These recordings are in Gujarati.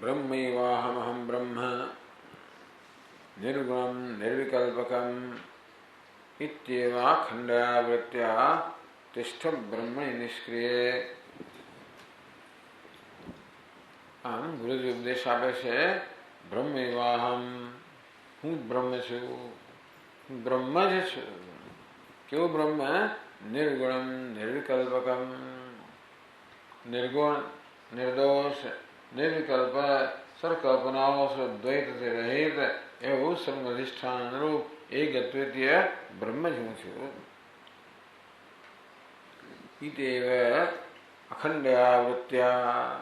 ब्रह्मैवाहमहं ब्रह्म निर्गुणं निर्विकल्पकम् इत्येवाखण्डयावृत्त्या तिष्ठ ब्रह्मणि निष्क्रिये। આમ ગુરુજી ઉપદેશ આપે છે બ્રહ્મૈવાહમ, હું બ્રહ્મ છું, હું બ્રહ્મ જ છું. કેવું બ્રહ્મ? નિર્ગુણમ નિર્વિકલ્પકમ, નિર્ગુણ નિર્દોષ નિર્વિકલ્પ સર્કલ્પનાઓ દ્વૈતથી રહિત એવું સર્વધિષ્ઠાન રૂપ એક અદ્વિતીય બ્રહ્મ જ હું છું. ઇતેવ અખંડયાવૃત્ત્યા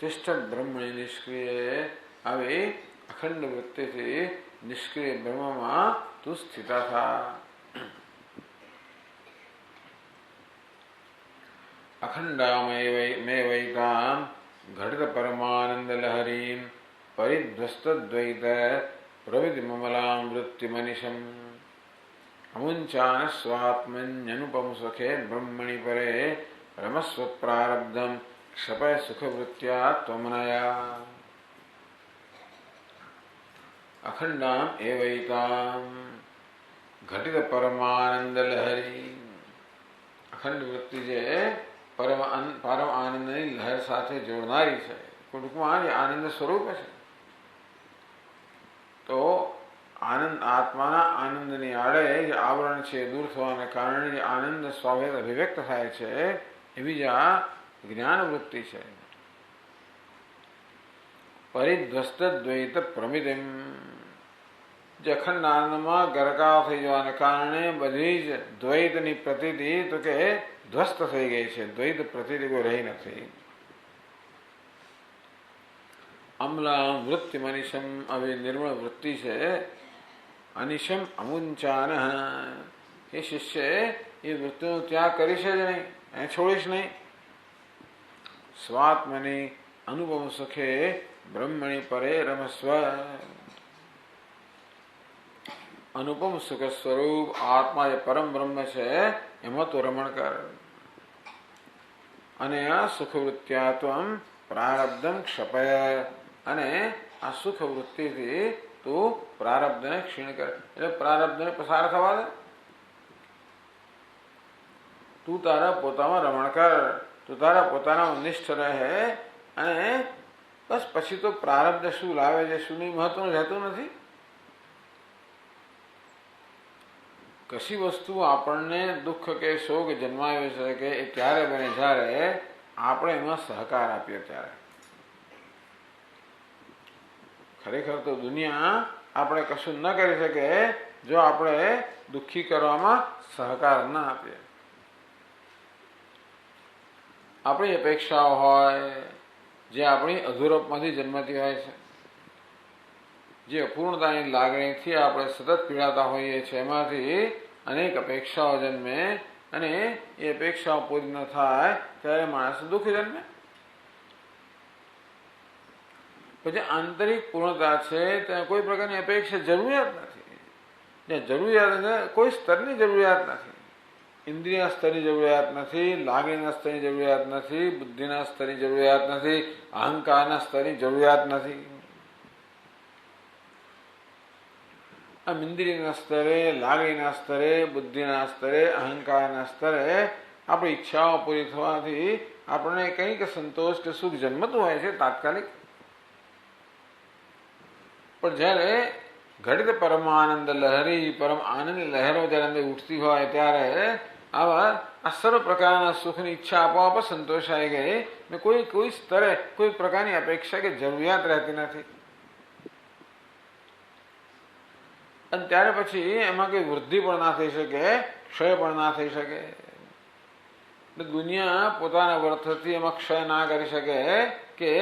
તિષ્ઠ બ્રહ્મણિ નિષ્ક્રિય. આવી અખંડ વૃત્તિથી નિષ્ક્રિય બ્રહ્મમાં તું સ્થિત થા. અખંડામયવૈતામ ઘટિત પરમાનંદ લહરીમ પરિધ્વસ્તદ્વૈત પ્રવિધિમલામ વૃત્તિમનિશમ અમુંચાન સ્વાત્મન્યનુપમ સુખે બ્રહ્મણિ પરે રમસ્વ પ્રારબ્ધમ ક્ષપય સુખવૃત્ત્યા ત્વમનયા. અખંડામ એવૈતામ ઘટિત પરમાનંદ લહરી. અખંડ વૃત્તિ જે પરમ આનંદની લહેર સાથે જોડનારી છે, ટૂંકમાં જે આનંદ સ્વરૂપ છે. તો આનંદ આત્માના આનંદની આડે જે આવરણ છે દૂર થવાને કારણે જે આનંદ સ્વાભાવિક અભિવ્યક્ત થાય છે, એવી જ આ જ્ઞાન વૃત્તિ છે. પરિધ્વસ્ત દ્વૈત પ્રમિતિમ, જે અખંડ આનંદમાં ગરકાવ થઈ જવાને કારણે બધી જ દ્વૈતની પ્રતીતિ તો કે ધ્વસ્ત થઈ ગઈ છે. દ્વૈત પ્રતીતિ કોઈ રહી નથી. અમલા વૃત્તિ મનિષમ, હવે નિર્મળ વૃત્તિ છે. અનિશમ અમુંચાન, એ શિષ્ય એ વૃત્તિનો ત્યાગ કરીશ જ નહીં, એને છોડીશ નહીં. સ્વાત્મની અનુપમ સુખે બ્રહ્મણી પરે રમસ્વ, અનુપમ સુખ સ્વરૂપ આત્મા જે પરમ બ્રહ્મ છે એમાં તો રમણ કર. અને આ સુખવૃત્યાત્વમ પ્રારબ્ધમ ક્ષપય, અને આ સુખ વૃત્તિથી તું પ્રારબ્ધને ક્ષીણ કર, એટલે પ્રારબ્ધને પસાર થવા દે. તું તારા પોતામાં રમણ કર, તું તારા પોતાના નિષ્ઠ રહે, અને બસ પછી તો પ્રારબ્ધ શું લાવે છે શું નહીં મહત્વનું રહેતું નથી. કશી વસ્તુ આપણને દુઃખ કે શોક જન્માવે છે કે એ ત્યારે બને જ્યારે આપણે એમાં સહકાર આપીએ ત્યારે. ખરેખર તો દુનિયા આપણે કશું ન કરી શકે જો આપણે દુઃખી કરવામાં સહકાર ન આપીએ. આપણી અપેક્ષાઓ હોય જે આપણી અધૂરપમાંથી જન્મતી હોય છે, જે અપૂર્ણતાની લાગણીથી આપણે સતત પીડાતા હોઈએ છીએ, એમાંથી અનેક અપેક્ષાઓ જન્મે, અને એ અપેક્ષાઓ પૂરી ન થાય ત્યારે માણસ દુઃખ જન્મે. પછી આંતરિક પૂર્ણતા છે ત્યાં કોઈ પ્રકારની અપેક્ષા જરૂરિયાત નથી. જ્યાં જરૂરિયાત છે કોઈ સ્તરની જરૂરિયાત નથી. ઇન્દ્રિય સ્તરની જરૂરિયાત નથી, લાગણીના સ્તરની જરૂરિયાત નથી, બુદ્ધિના સ્તરની જરૂરિયાત નથી, અહંકારના સ્તરની જરૂરિયાત નથી. આમ ઇન્દ્રિયના સ્તરે, લાગણીના સ્તરે, બુદ્ધિના સ્તરે, અહંકારના સ્તરે આપણી ઈચ્છાઓ પૂરી થવાથી આપણને કંઈક સંતોષ કે સુખ જન્મતું હોય છે તાત્કાલિક. પણ જ્યારે ઘડિત પરમાનંદ લહેરી, પરમ આનંદની લહેરો જ્યારે અંદર ઉઠતી હોય ત્યારે આવા આ સર્વ પ્રકારના સુખની ઈચ્છા આપોઆપ સંતોષાઈ ગઈ ને કોઈ સ્તરે કોઈ પ્રકારની અપેક્ષા કે જરૂરિયાત રહેતી નથી. અને ત્યારે પછી એમાં કોઈ વૃદ્ધિ પણ ના થઈ શકે, ક્ષય પણ ના થઈ શકે. દુનિયા પોતાના વર્થથી એમાં ક્ષય ના કરી શકે કે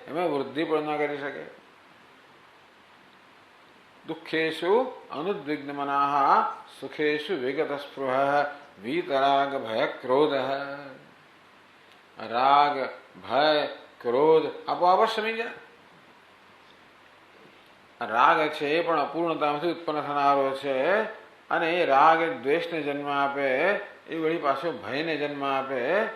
એમાં વૃદ્ધિ પણ ના કરી શકે. દુઃખેશુ અનુદ્વિગ્ન મનાઃ સુખેશુ વિગત સ્પૃહ વીતરાગ ભય ક્રોધ. રાગ, ભય, ક્રોધ આપોઆપ શમી જાય. રાગ છે એ પણ અપૂર્ણતામાંથી ઉત્પન્ન થનારો છે, અને એ રાગ દ્વેષને જન્મ આપે, એ વળી પાછો ભયને જન્મ આપે.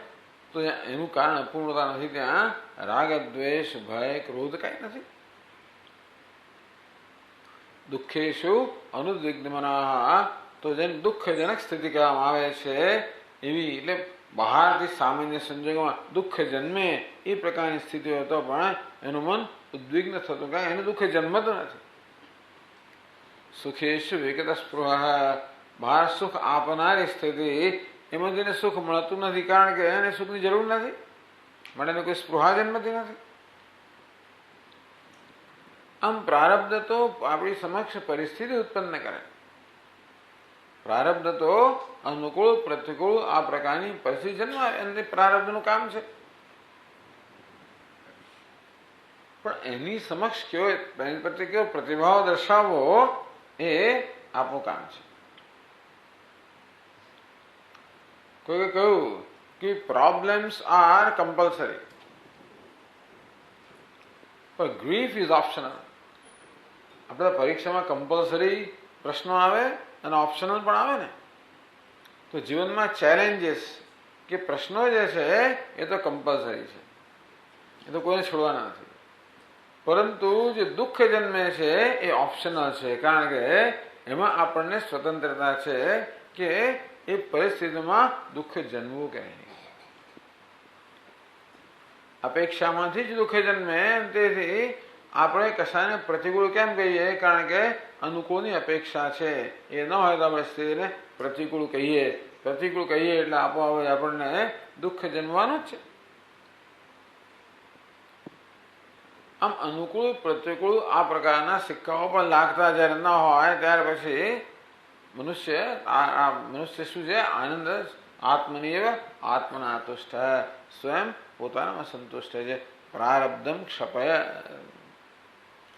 તો એનું કારણ અપૂર્ણતા નથી, ત્યાં રાગ, દ્વેષ, ભય, ક્રોધ કાંઈ નથી. દુઃખેશુ અનુદ્વિગ્ન મનાઃ, તો જેને દુઃખજનક સ્થિતિ કહેવામાં આવે છે એવી, એટલે બહારથી સામાન્ય સંજોગોમાં દુઃખ જન્મે એ પ્રકારની સ્થિતિ હોય તો પણ એનું મન ઉદ્વિગ્ન થતું, કાંઈ એનું દુઃખ જન્મતું નથી. સુખેશુ વિગત સ્પૃહ, બહાર સુખ આપનારી સ્થિતિ, એમાં જેને સુખ મળતું નથી કારણ કે એને સુખની જરૂર નથી, માટે એને કોઈ સ્પૃહા જન્મતી નથી. આમ પ્રારબ્ધ તો આપણી સમક્ષ પરિસ્થિતિ ઉત્પન્ન કરે. પ્રારબ્ધ તો અનુકૂળ પ્રતિકૂળ આ પ્રકારની પરિસ્થિતિ જન્માવે, એને પ્રારબ્ધનું કામ છે. પણ એની સમક્ષ એની પ્રત્યે કેવો પ્રતિભાવ દર્શાવવો એ આપણું કામ છે. કોઈ કહ્યું કે પ્રોબ્લેમ્સ આર કમ્પલસરી પણ ગ્રીફ ઇઝ ઓપ્શનલ. આપણે પરીક્ષામાં કમ્પલસરી પ્રશ્નો આવે અને ઓપ્શનલ પણ આવે ને, તો જીવનમાં ચેલેન્જીસ કે પ્રશ્નો જે છે એ તો કમ્પલસરી છે, એ તો કોઈને છોડવાના નથી. પરંતુ જે દુઃખ જન્મે છે એ ઓપ્શનલ છે, કારણ કે એમાં આપણને સ્વતંત્રતા છે કે એ પરિસ્થિતિમાં દુઃખ જન્મવું કે નહીં. અપેક્ષામાંથી જ દુઃખ જન્મે, તેથી આપણે કશાને પ્રતિકૂળ કેમ કહીએ? કારણ કે અનુકૂળની અપેક્ષા છે. એ ન હોય તો આપણે સ્થિતિને પ્રતિકૂળ કહીએ. પ્રતિકૂળ કહીએ એટલે આપોઆપ આપણને દુઃખ જન્મવાનું જ છે. આમ અનુકૂળ પ્રતિકૂળ આ પ્રકારના સિક્કાઓ પણ લાગતા જ્યારે ન હોય ત્યાર પછી મનુષ્ય શું છે? આનંદ આત્મનિવ આત્મના તુષ્ટ, સ્વયં પોતાનામાં સંતુષ્ટ છે. પ્રારબ્ધમ ક્ષપય,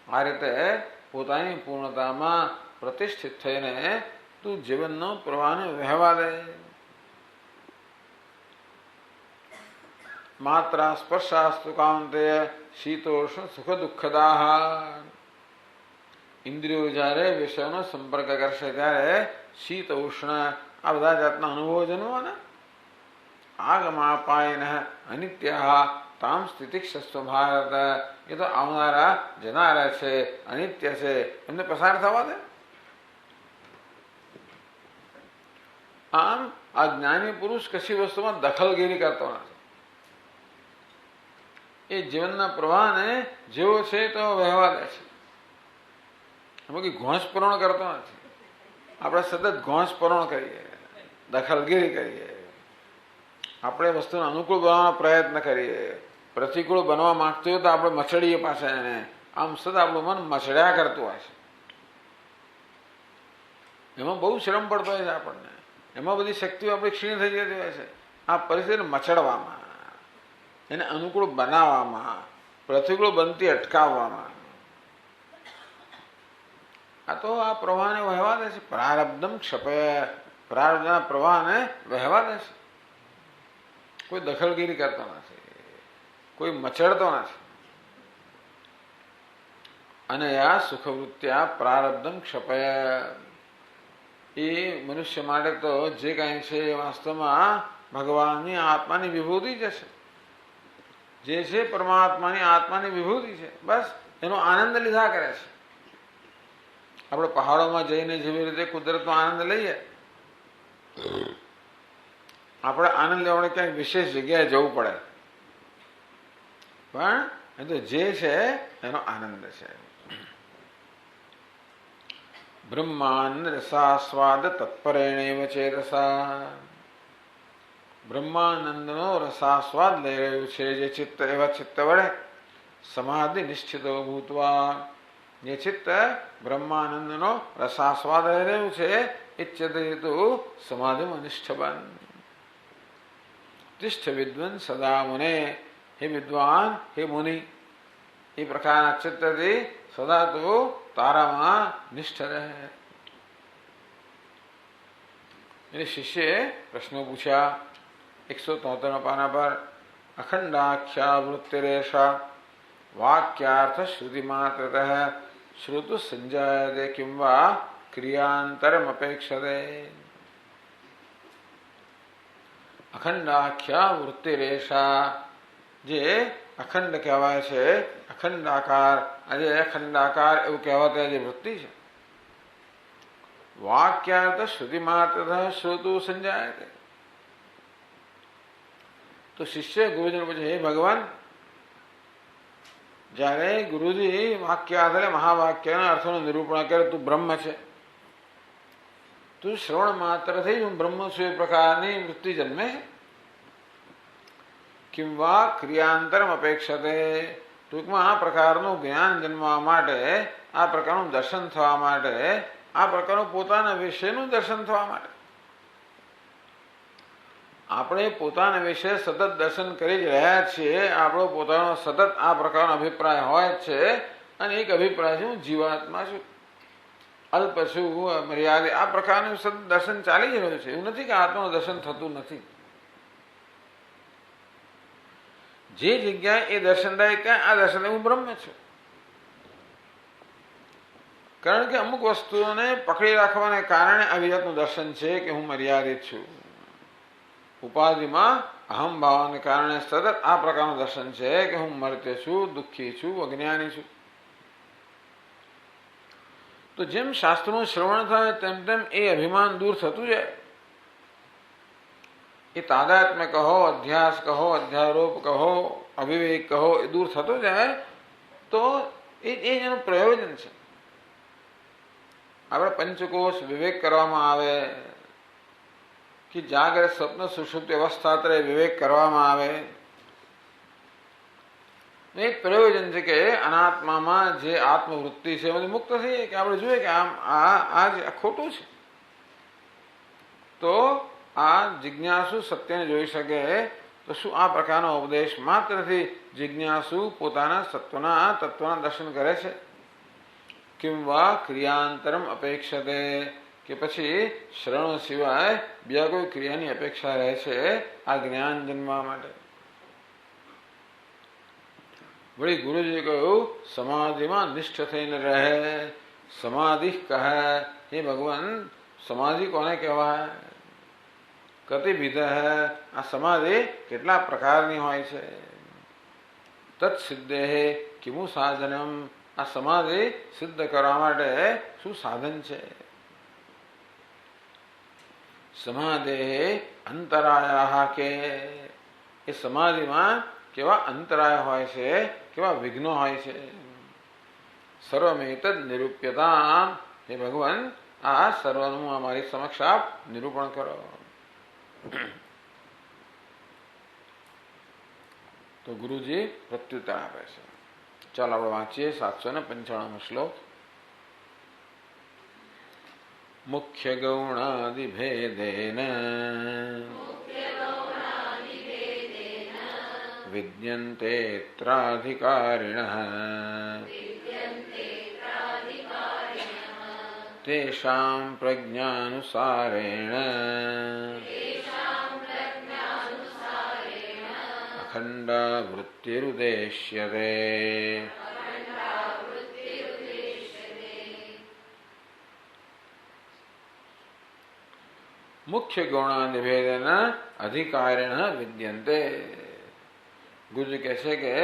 આ રીતે પોતાની પૂર્ણતામાં પ્રતિષ્ઠિત થઈને તું જીવનનો પ્રવાહને વહેવા દે. માત્રા સ્પર્શાસ્તુ કાંતે શીતોષ્ણ સુખ દુઃખદાહ. ઇન્દ્રિયો જ્યારે વિષયનો સંપર્ક કરશે ત્યારે શીત ઉષ્ણ આ બધા જાતના અનુભવો જન્મવાના. આગમાપાયન અનિત્યા તામ સ્થિતિક્ષસ્વ ભારત, એ તો આવનારા જનારા છે, અનિત્ય છે, એમને પસાર થવા દે. આમ આ જ્ઞાની પુરુષ કશી વસ્તુમાં દખલગીરી કરતો નથી. એ જીવનના પ્રવાહને જેવો છે તો વહેવા દે છે. એમાં કંઈ ઘોંસપૂરણ કરતો નથી. આપણે સતત ઘોંસપૂરણ કરીએ, દખલગીરી કરીએ, આપણે વસ્તુને અનુકૂળ બનવાનો પ્રયત્ન કરીએ. પ્રતિકૂળ બનવા માંગતું હોય તો આપણે મચડીએ પાછા એને. આમ સતત આપણું મન મચડ્યા કરતું હોય છે. એમાં બહુ શ્રમ પડતો હોય છે આપણને. એમાં બધી શક્તિઓ આપણી ક્ષીણ થઈ જતી હોય છે. આ પરિસ્થિતિને મચડવામાં, એને અનુકૂળ બનાવવામાં, પ્રતિકૂળ બનતી અટકાવવામાં. આ તો આ પ્રવાહને વહેવા દે છે. પ્રારબ્ધમ ક્ષપે, પ્રારબ્ધના પ્રવાહને વહેવા દે છે. કોઈ દખલગીરી કરતો નથી, કોઈ મચડતો નથી. અને આ સુખવૃત્યા પ્રારબ્ધમ ક્ષપે, એ મનુષ્ય માટે તો જે કાંઈ છે એ વાસ્તવમાં ભગવાનની આત્માની વિભૂતિ જ છે. જે છે પરમાત્માની આત્માની વિભૂતિ છે. બસ એનો આનંદ લીધા કરે છે. આપણે પહાડોમાં જઈને જેવી રીતે કુદરતનો આનંદ લઈએ, આપણે આનંદ લેવા માટે ક્યાંક વિશેષ જગ્યાએ જવું પડે, પણ એ તો જે છે એનો આનંદ છે. બ્રહ્માનંદ રસાસ્વાદ તત્પરેણેવ ચેતસા, બ્રહ્માનંદનો રસાસ્વાદ લઈ રહ્યું છે જે ચિત્ત, એવા ચિત્ત વડે સમાધિ નિશ્ચિતો ભૂતવા, જે ચિત્ત બ્રહ્માનંદનો રસાસ્વાદ લઈ રહ્યું છે એ ચિત્ત હેતુ સમાધિમાં નિષ્ઠ બન. તિષ્ઠ વિદ્વન સદા મુને, હે વિદ્વાન, હે મુનિ, એ પ્રકારના ચિત્તથી સદા તું તારામાં નિષ્ઠ રહે. એટલે શિષ્યએ પ્રશ્નો પૂછ્યા 173 પાના પર. અખંડાખ્યા વૃત્તિરેષા વાક્યાર્થ શ્રુતિ માત્રતઃ શ્રુતુ સંજાયતે કિં વા ક્રિયાંતરમ અપેક્ષતે. અખંડાખ્યા વૃત્તિરેષા, જે અખંડ કહેવાય છે, અખંડાકાર, આજે અખંડાકાર એવું કહેવાતા જે વૃત્તિ છે, વાક્યાર્થ શ્રુતિ માત્રતઃ શ્રુતુ સંજાયતે. તો શિષ્ય ગુરુજીને પૂછે, હે ભગવાન, જ્યારે ગુરુજી વાક્યાર્થ એટલે મહાવાક્યના અર્થોનું નિરૂપણ કરે, તું બ્રહ્મ છે, તું શ્રવણ માત્રથી હું બ્રહ્મ છું, એ પ્રકારની વૃત્તિ જન્મે છે. કિં વા ક્રિયાંતરમ અપેક્ષતે, ટૂંકમાં આ પ્રકારનું જ્ઞાન જન્મવા માટે, આ પ્રકારનું દર્શન થવા માટે, આ પ્રકારનું પોતાના વિષયનું દર્શન થવા માટે. આપણે પોતાના વિશે સતત દર્શન કરી જ રહ્યા છીએ. આપણો પોતાનો સતત આ પ્રકારનો અભિપ્રાય હોય જ છે. અને એક અભિપ્રાય છે, હું જીવાત્મા છું, અલ્પ છું, મર્યાદિત, આ પ્રકારનું સતત દર્શન ચાલી જ રહ્યું છે. એવું નથી કે આત્માનું દર્શન થતું નથી. જે જગ્યાએ એ દર્શન થાય ત્યાં આ દર્શન હું બ્રહ્મ છું. કારણ કે અમુક વસ્તુઓને પકડી રાખવાને કારણે આવી જાતનું દર્શન છે કે હું મર્યાદિત છું. ઉપાધિમાં અહમ ભાવને કારણે સતત આ પ્રકારનું દર્શન છે કે હું મર્ત્ય છું, દુઃખી છું, અજ્ઞાની છું. તો જેમ શાસ્ત્રોનું શ્રવણ થાય તેમ તેમ એ અભિમાન દૂર થતું જાય. એ તાદાત્મ્ય કહો, અધ્યાસ કહો, અધ્યારોપ કહો, અવિવેક કહો, એ દૂર થતો જાય તો એ એનું પ્રયોજન છે. આપણે પંચકોશ વિવેક કરવામાં આવે કે જાગ્રત સ્વપ્ન સુષુપ્તિ અવસ્થા વિવેક કરવામાં આવે. એક પ્રયોજન છે કે અનાત્મામાં જે આત્મવૃત્તિ છે એમાંથી મુક્ત થઈએ, કે આપણે જોઈએ કે આ જ ખોટું છે. તો આ જિજ્ઞાસુ સત્યને જોઈ શકે તો શું આ પ્રકારનો ઉપદેશ માત્રથી જિજ્ઞાસુ પોતાના તત્વના દર્શન કરે છે? કિમ વા ક્રિયાંતરમ અપેક્ષતે, કે પછી શ્રવણ સિવાય બીજા કોઈ ક્રિયાની અપેક્ષા રહે છે આ જ્ઞાન જન્મવા માટે? વળી ગુરુજીએ કહ્યું સમાધિમાં નિષ્ઠ થઈને રહે. સમાધિ કહે, હે ભગવાન સમાધિ કોને કહેવાય? કતિવિધ હૈ, આ સમાધિ કેટલા પ્રકારની હોય છે? તત્સિદ્ધે કિમુ સાધનમ, આ સમાધિ સિદ્ધ કરવા માટે શું સાધન છે? સમાધિ અંતરાયા, કે એ સમાધિમાં કેવા અંતરાય હોય છે, કેવા વિઘ્નો હોય છે? સર્વમેતદ નિરૂપ્યતા, હે ભગવાન આ સર્વનું અમારી સમક્ષ આપ નિરૂપણ કરો. તો ગુરુજી પ્રત્યુત્તર આપે છે. ચાલો આપણે વાંચીએ 795 શ્લોક. મુખ્ય ગૌણાદિભેદેન વિદ્યન્તે ત્રાધિકારિણઃ તેષાં પ્રજ્ઞાનુસારેણ અખંડા વૃત્તિરુદેશ્યતે. મુખ્ય ગૌણાદિભેદેન અધિકારિણ વિદ્યન્તે. ગુરુ કહે છે કે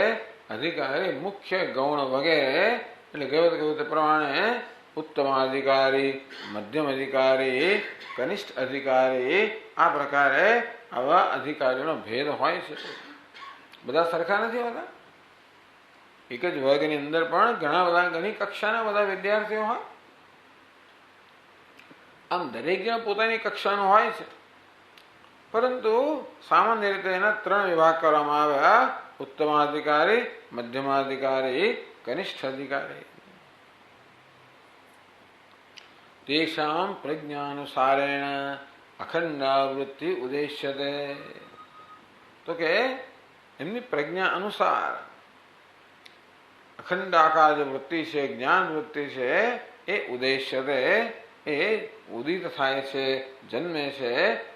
અધિકારી મુખ્ય ગૌણ વગેરે, એટલે કહ્યું તે પ્રમાણે ઉત્તમ અધિકારી, મધ્યમ અધિકારી, કનિષ્ઠ અધિકારી, આ પ્રકારે આવા અધિકારીઓનો ભેદ હોય છે. બધા સરખા નથી હોતા. એક જ વર્ગની અંદર પણ ઘણી કક્ષાના બધા વિદ્યાર્થીઓ હોય. આમ દરેકના પોતાની કક્ષાનું હોય છે, પરંતુ સામાન્ય રીતે એના 3 વિભાગ કરવામાં આવ્યા: ઉત્તમાધિકારી, મધ્યમાધિકારી, કનિષ્ઠ અધિકારી. તેષાં પ્રજ્ઞાનુસારેણ અખંડાવૃત્તિ ઉદેશ્યતે. તો કે એમની પ્રજ્ઞા અનુસાર અખંડાકાર જે વૃત્તિ છે, જ્ઞાન વૃત્તિ છે, એ ઉદેશ્યતે, એ ઉદિત થાય છે, જન્મે છે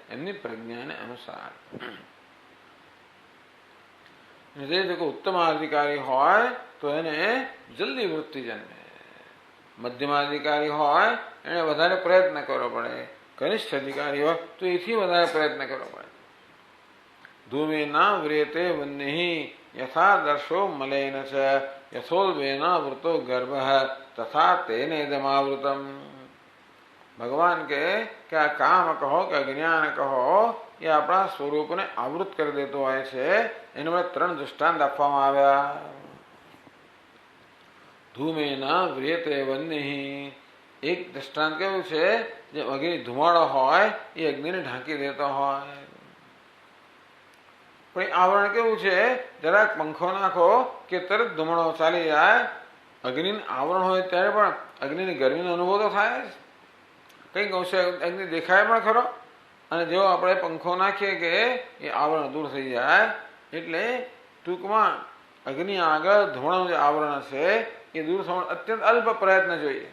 એમની પ્રજ્ઞાને અનુસાર. જે ઉત્તમાધિકારી હોય તો એને જલ્દી વૃત્તિ જન્મે. મધ્યમાધિકારી હોય એને વધારે પ્રયત્ન કરવો પડે. કનિષ્ઠ અધિકારી હોય તો એથી વધારે પ્રયત્ન કરવો પડે. ધૂમેના વ્રેતે વન્યઃ યથા દર્શો મલેન ચ યથોલ્બેના વૃતો ગર્ભ તથા તેનેદમાવૃતમ. ભગવાન કે આ કામ કહો કે અજ્ઞાન કહો, એ આપણા સ્વરૂપને આવૃત કરી દેતો હોય છે. એને મને 3 દૃષ્ટાંત આપવામાં આવ્યા. ધૂમેના વ્રેતે વન્યઃ, એક દૃષ્ટાંત કેવું છે? જે અગ્નિ ધુમાડો હોય એ અગ્નિને ઢાંકી દેતો હોય. પણ આવરણ કેવું છે? જરાક પંખો નાખો કે તરત ધુમાડો ચાલી જાય. અગ્નિનું આવરણ હોય ત્યારે પણ અગ્નિની ગરમીનો અનુભવ તો થાય જ. કંઈક અંશે અગ્નિ દેખાય પણ ખરો, અને જેવો આપણે પંખો નાખીએ કે એ આવરણ દૂર થઈ જાય. એટલે ટૂંકમાં અગ્નિ આગળ ધુમાડાનું જે આવરણ છે એ દૂર થવાનું અત્યંત અલ્પ પ્રયત્ન જોઈએ.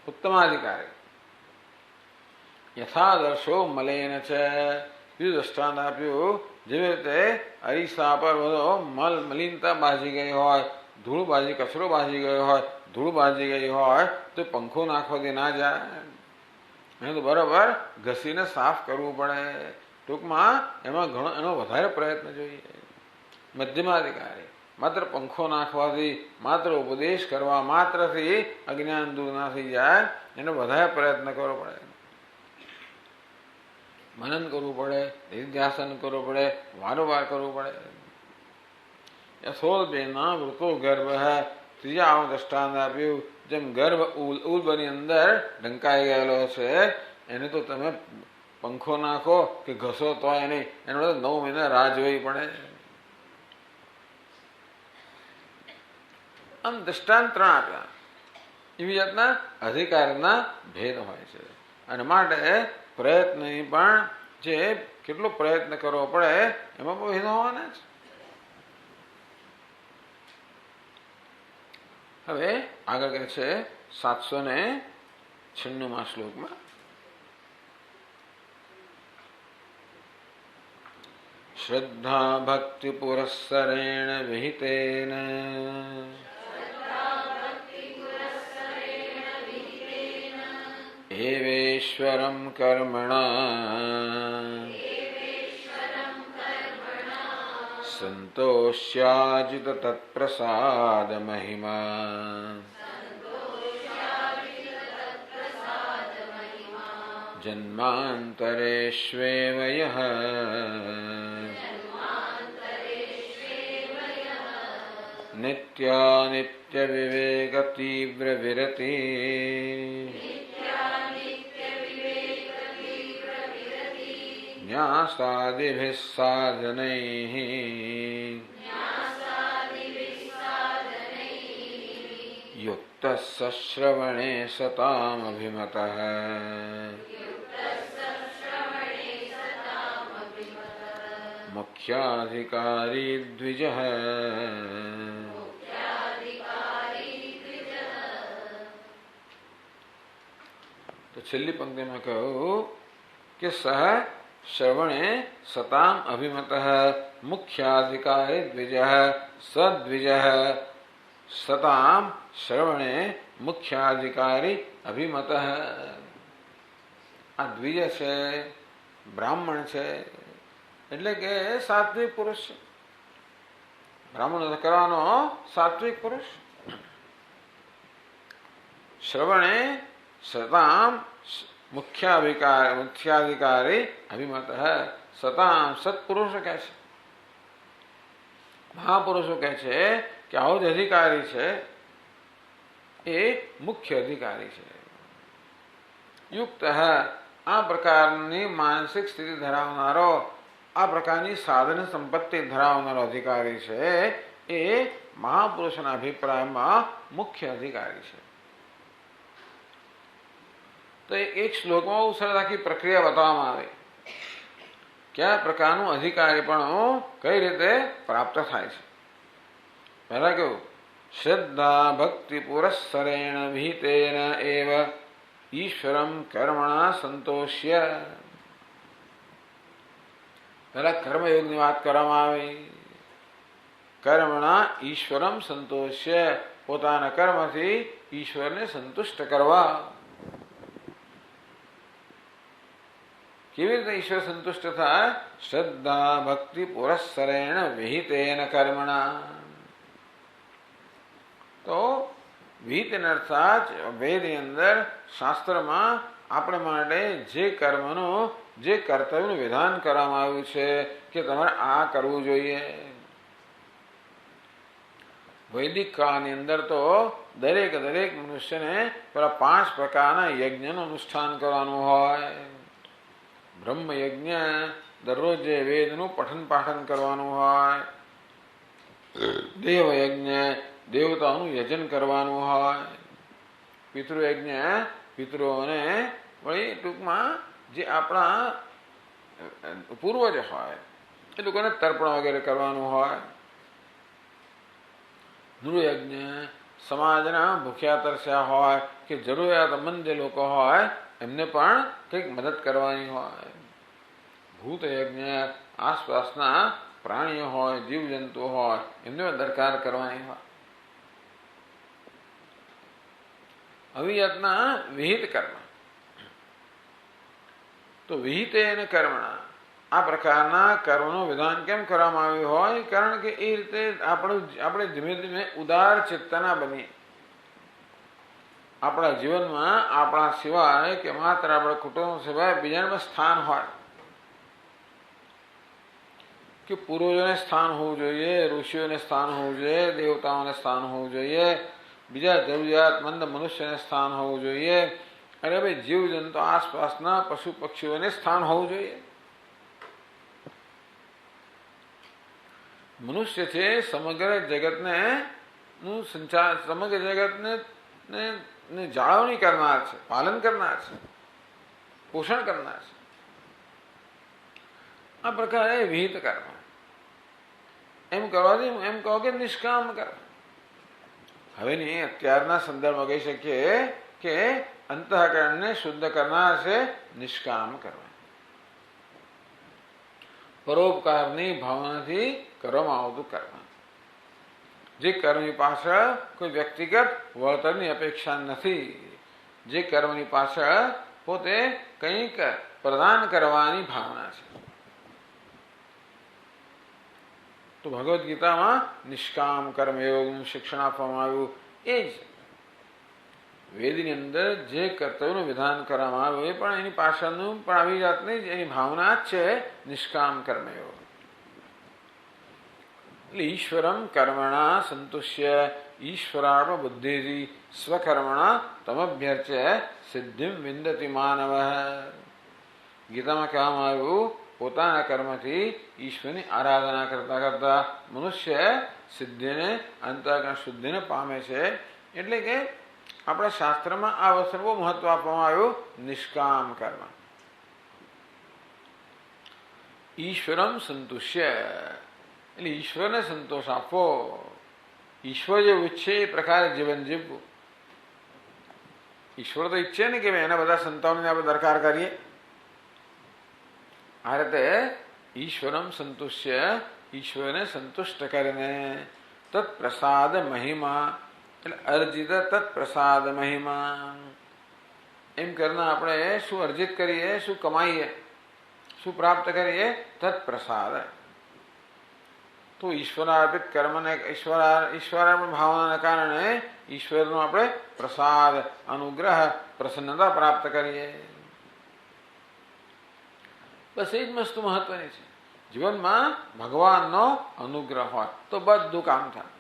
ઉત્તમાધિકારી યથાદર્શો મલેન છે. બીજું દ્રષ્ટાંત આપ્યું, જેવી રીતે અરીસા પર બધો મલિનતા બાજી ગઈ હોય, ધૂળ બાજી, કચરો બાજી ગયો હોય, ધૂળ બાજી ગઈ હોય તો પંખો નાખવાથી ના જાય. એને તો બરાબર ઘસીને સાફ કરવું પડે. ટૂંકમાં એમાં ઘણો એનો વધારે પ્રયત્ન જોઈએ. મધ્યમાધિકારી માત્ર પંખો નાખવાથી, માત્ર ઉપદેશ કરવા માત્રથી અજ્ઞાન દૂર ના થઈ જાય, એનો વધારે પ્રયત્ન કરવો પડે, મનન કરવું પડે, નિધ્યાસન કરવું પડે, વારંવાર કરવું પડે. યશોદેના વૃતો ગર્ભ હે, ત્રીજા આવું દ્રષ્ટાંત આપ્યું. જેમ ગર્ભ ઉલ્બની અંદર ઢંકાઈ ગયેલો છે, એને તો તમે પંખો નાખો કે ઘસો તોય નહીં, એનો 9 મહિના રાહ જોવી પડે. આમ દ્રષ્ટાંત 3 આપ્યા. એવી જાતના અધિકારના ભેદ હોય છે, અને માટે પ્રયત્ન પણ જે કેટલો પ્રયત્ન કરવો પડે એમાં પણ ભેદ હોવાના જ. હવે આગળ કહે છે 796માં શ્લોકમાં, શ્રદ્ધા ભક્તિ પુરસ્સરેણ વિહિતેન એવેશ્વરં કર્મણા સંતોષ્યાજિત તત્પ્રસાદ મહિમા જન્માંતરેષ્વેવ યઃ નિત્યાનિત્ય વિવેક તીવ્ર વિરતિ ન્યાસાદિભિઃ સાધનૈઃ યુક્તઃ સશ્રવણે સતામભિમતઃ મુખ્યાધિકારી દ્વિજઃ. તો છેલ્લી પંક્તિમાં કહ્યું કે સહ શ્રવણે સતામ અભિમતઃ મુખ્યાધિકારી દ્વિજઃ સદ્વિજઃ સતામ શ્રવણે મુખ્યાધિકારી અભિમતઃ. આ દ્વિજ છે, બ્રાહ્મણ છે, એટલે કે સાત્વિક પુરુષ છે. બ્રાહ્મણ કરવાનો સાત્વિક પુરુષ. શ્રવણે સતામ મુખ્યાધિકારી અભિમત. સતામ સત્પુરુષો કહે છે, મહાપુરુષો કહે છે કે આવો જ અધિકારી છે એ મુખ્ય અધિકારી છે. યુક્ત આ પ્રકારની માનસિક સ્થિતિ ધરાવનારો, આ પ્રકારની સાધન સંપત્તિ ધરાવનારો અધિકારી છે એ મહાપુરુષના અભિપ્રાયમાં મુખ્ય અધિકારી છે. તો એક શ્લોકમાં બહુ સરસ આખી પ્રક્રિયા બતાવવામાં આવે, કયા પ્રકારનું અધિકારી પણ કઈ રીતે પ્રાપ્ત થાય છે. પહેલા કેવું, શ્રદ્ધા ભક્તિ પુરસ્સરેણ વિહિતેન એવ ઈશ્વરમ કર્મણા સંતોષ્ય. પહેલા કર્મયોગની વાત કરવામાં આવી. કર્મણા ઈશ્વરમ સંતોષ્ય, પોતાના કર્મથી ઈશ્વરને સંતુષ્ટ કરવા. કેવી રીતે ઈશ્વર સંતુષ્ટ થાય? શ્રદ્ધા ભક્તિ પુરસ્સરેણ વિહિતેન કર્મણા. તો વિહિતેન અર્થાત વેદની અંદર, શાસ્ત્રમાં આપણે માટે જે કર્મનું, જે કર્તવ્યનું વિધાન કરવામાં આવ્યું છે કે તમારે આ કરવું જોઈએ. વૈદિક કાળની અંદર તો દરેક મનુષ્યને પેલા 5 પ્રકારના યજ્ઞનું અનુષ્ઠાન કરવાનું હોય. બ્રહ્મ યજ્ઞ, દરરોજ જે વેદનું પઠન પાઠન કરવાનું હોય. દેવ યજ્ઞ, દેવતાઓનું યજન કરવાનું હોય. પિતૃયજ્ઞ, પિતૃઓને વળી ટૂંકમાં જે આપણા પૂર્વજ હોય એ લોકોને તર્પણ વગેરે કરવાનું હોય. નૃયજ્ઞ, સમાજના ભૂખ્યા તરસ્યા હોય કે જરૂરિયાતમંદ જે લોકો હોય એમને પણ કંઈક મદદ કરવાની હોય. ભૂત યજ્ઞ, આસપાસના પ્રાણીઓ હોય, જીવજંતુ હોય એમને દરકાર કરવાની હોય. આવી જાતના વિહિત કર્મ. તો વિહિતેન કર્મણા, આ પ્રકારના કર્મનું વિધાન કેમ કરવામાં આવ્યું હોય? કારણ કે એ રીતે આપણે ધીમે ધીમે ઉદાર ચિત્તના બનીએ. આપણા જીવનમાં આપણા સિવાય કે માત્ર આપણા કુટુંબ સિવાય બીજામાં સ્થાન હોય, કે પૂર્વજોને સ્થાન હોવું જોઈએ, ઋષિઓને સ્થાન હોવું જોઈએ, દેવતાઓને સ્થાન હોવું જોઈએ, બીજા જરૂરિયાતમંદ મનુષ્યને સ્થાન હોવું જોઈએ, અરે ભાઈ જીવજંતુ આસપાસના પશુ પક્ષીઓને સ્થાન હોવું જોઈએ. મનુષ્ય છે સમગ્ર જગતને નું સંચાર, સમગ્ર જગતને જાળવણી કરનાર છે, પાલન કરનાર છે, પોષણ કરનાર છે. આ પ્રકારે વિહિત કર્મ એમ કરવાથી એમ કહો કે નિષ્કામ કર્મ. હવે નહીં, અત્યારના સંદર્ભમાં કહી શકીએ કે અંતઃકરણને શુદ્ધ કરનાર છે નિષ્કામ કર્મ. પરોપકારની ભાવનાથી કરવામાં આવતું કર્મ, જે કર્મની પાછળ કોઈ વ્યક્તિગત વળતરની અપેક્ષા નથી, જે કર્મની પાછળ પોતે કંઈક પ્રદાન કરવાની ભાવના છે. તો ભગવદ્ ગીતામાં નિષ્કામ કર્મયોગનું શિક્ષણ આપવામાં આવ્યું. એ જ વેદની અંદર જે કર્તવ્યનું વિધાન કરવામાં આવ્યું એ પણ એની પાછળનું પણ આવી જાતની જ એની ભાવના જ છે નિષ્કામ કર્મયોગ. એટલે ઈશ્વરમ કર્મણા સંતુષ્ય ઈશ્વરાર્પણ બુદ્ધિથી સ્વકર્મણા તમભ્યર્ચ્ય સિદ્ધિમ વિંદતિ માનવ. ગીતામાં કહેવામાં આવ્યું પોતાના કર્મથી ઈશ્વરની આરાધના કરતા કરતા મનુષ્ય સિદ્ધિને, અંતઃકરણ શુદ્ધિને પામે છે. એટલે કે આપણા શાસ્ત્રમાં આ વસ્તુને બહુ મહત્વ આપવામાં આવ્યું, નિષ્કામ કર્મ. ઈશ્વરમ સંતુષ્ય એટલે ઈશ્વરને સંતોષ આપવો, ઈશ્વર જે ઈચ્છે એ પ્રકારે જીવન જીવવું. ઈશ્વર તો ઈચ્છે ને કે એના બધા સંતાનોને આપણે દરકાર કરીએ. આ રીતે ઈશ્વરમ સંતુષ્ય ઈશ્વરને સંતુષ્ટ કરીને તત્પ્રસાદ મહિમા એટલે અર્જિત તત્પ્રસાદ મહિમા એમ કરીને આપણે શું અર્જિત કરીએ, શું કમાઈએ, શું પ્રાપ્ત કરીએ? તત્પ્રસાદ. તો ઈશ્વરાર્પિત કર્મને ઈશ્વરાર્પણ ભાવનાને કારણે ઈશ્વરનો આપણે પ્રસાદ, અનુગ્રહ, પ્રસન્નતા પ્રાપ્ત કરીએ. બસ એ જ વસ્તુ મહત્વની છે. જીવનમાં ભગવાનનો અનુગ્રહ હોય તો બધું કામ થાય.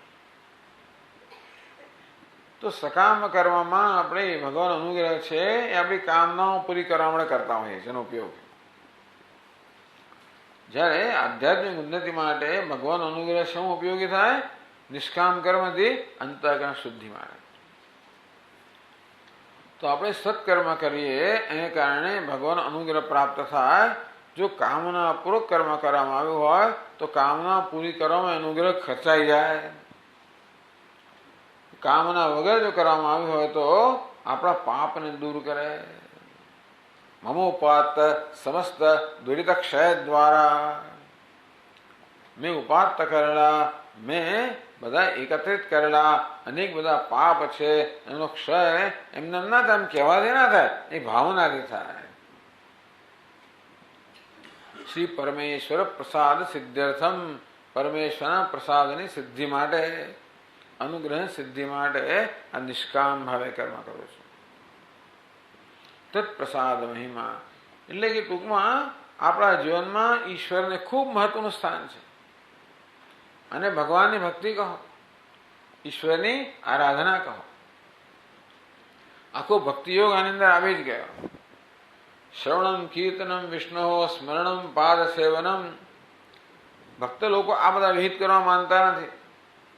તો સકામ કરવામાં આપણે ભગવાન અનુગ્રહ છે એ આપણી કામનાઓ પૂરી કરવા માટે કરતા હોઈએ છીએ એનો ઉપયોગ. જ્યારે આધ્યાત્મિક ઉન્નતિ માટે ભગવાન અનુગ્રહ શું ઉપયોગી થાય? નિષ્કામ કર્મથી અંતઃકરણ શુદ્ધિ માટે. તો આપણે સત્કર્મ કરીએ એને કારણે ભગવાન અનુગ્રહ પ્રાપ્ત થાય. જો કામના પૂર્વક કર્મ કરવામાં આવ્યું હોય તો કામના પૂરી કરવામાં અનુગ્રહ ખર્ચાઈ જાય. કામના વગર જો કરવામાં આવ્યું હોય તો આપણા પાપને દૂર કરે. મમોપાત સમસ્ત દુરિત ક્ષય દ્વારા, મેં ઉપાત્ત કરેલા, મેં બધા એકત્રિત કરેલા અનેક બધા પાપ છે એનો ક્ષય એમને ના થાય, એમ કહેવાથી ના થાય, એ ભાવનાથી થાય. શ્રી પરમેશ્વર પ્રસાદ સિદ્ધ્યર્થમ, પરમેશ્વરના પ્રસાદની સિદ્ધિ માટે, અનુગ્રહ સિદ્ધિ માટે આ નિષ્કામ ભાવે કર્મ કરું છું. તત્પ્રસાદ મહિમા એટલે કે ટૂંકમાં આપણા જીવનમાં ઈશ્વરને ખૂબ મહત્વનું સ્થાન છે. અને ભગવાનની ભક્તિ કહો, ઈશ્વરની આરાધના કહો, આખો ભક્તિયોગ આની અંદર આવી જ ગયો. શ્રવણમ કીર્તનમ વિષ્ણુ સ્મરણમ પાદ સેવનમ. ભક્ત લોકો આ બધા વિહિત કરવા માનતા નથી.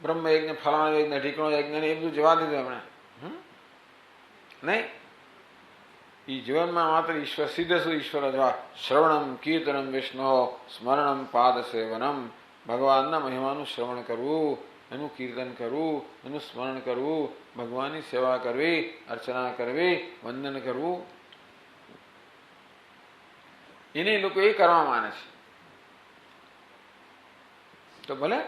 બ્રહ્મ યજ્ઞ, ફલાણા યજ્ઞ, ઢીકણો યજ્ઞ એ બધું જવા દીધું એમણે. નહીં, એ જીવનમાં માત્ર ઈશ્વર સીધે સુધી ઈશ્વર જવા. શ્રવણમ કીર્તનમ વિષ્ણુ સ્મરણમ પાદ સેવનમ. ભગવાનના મહિમાનું શ્રવણ કરવું, એનું કીર્તન કરવું, એનું સ્મરણ કરવું, ભગવાનની સેવા કરવી, અર્ચના કરવી, વંદન કરવું, એને લોકો એ કરવા માને છે. તો ભલે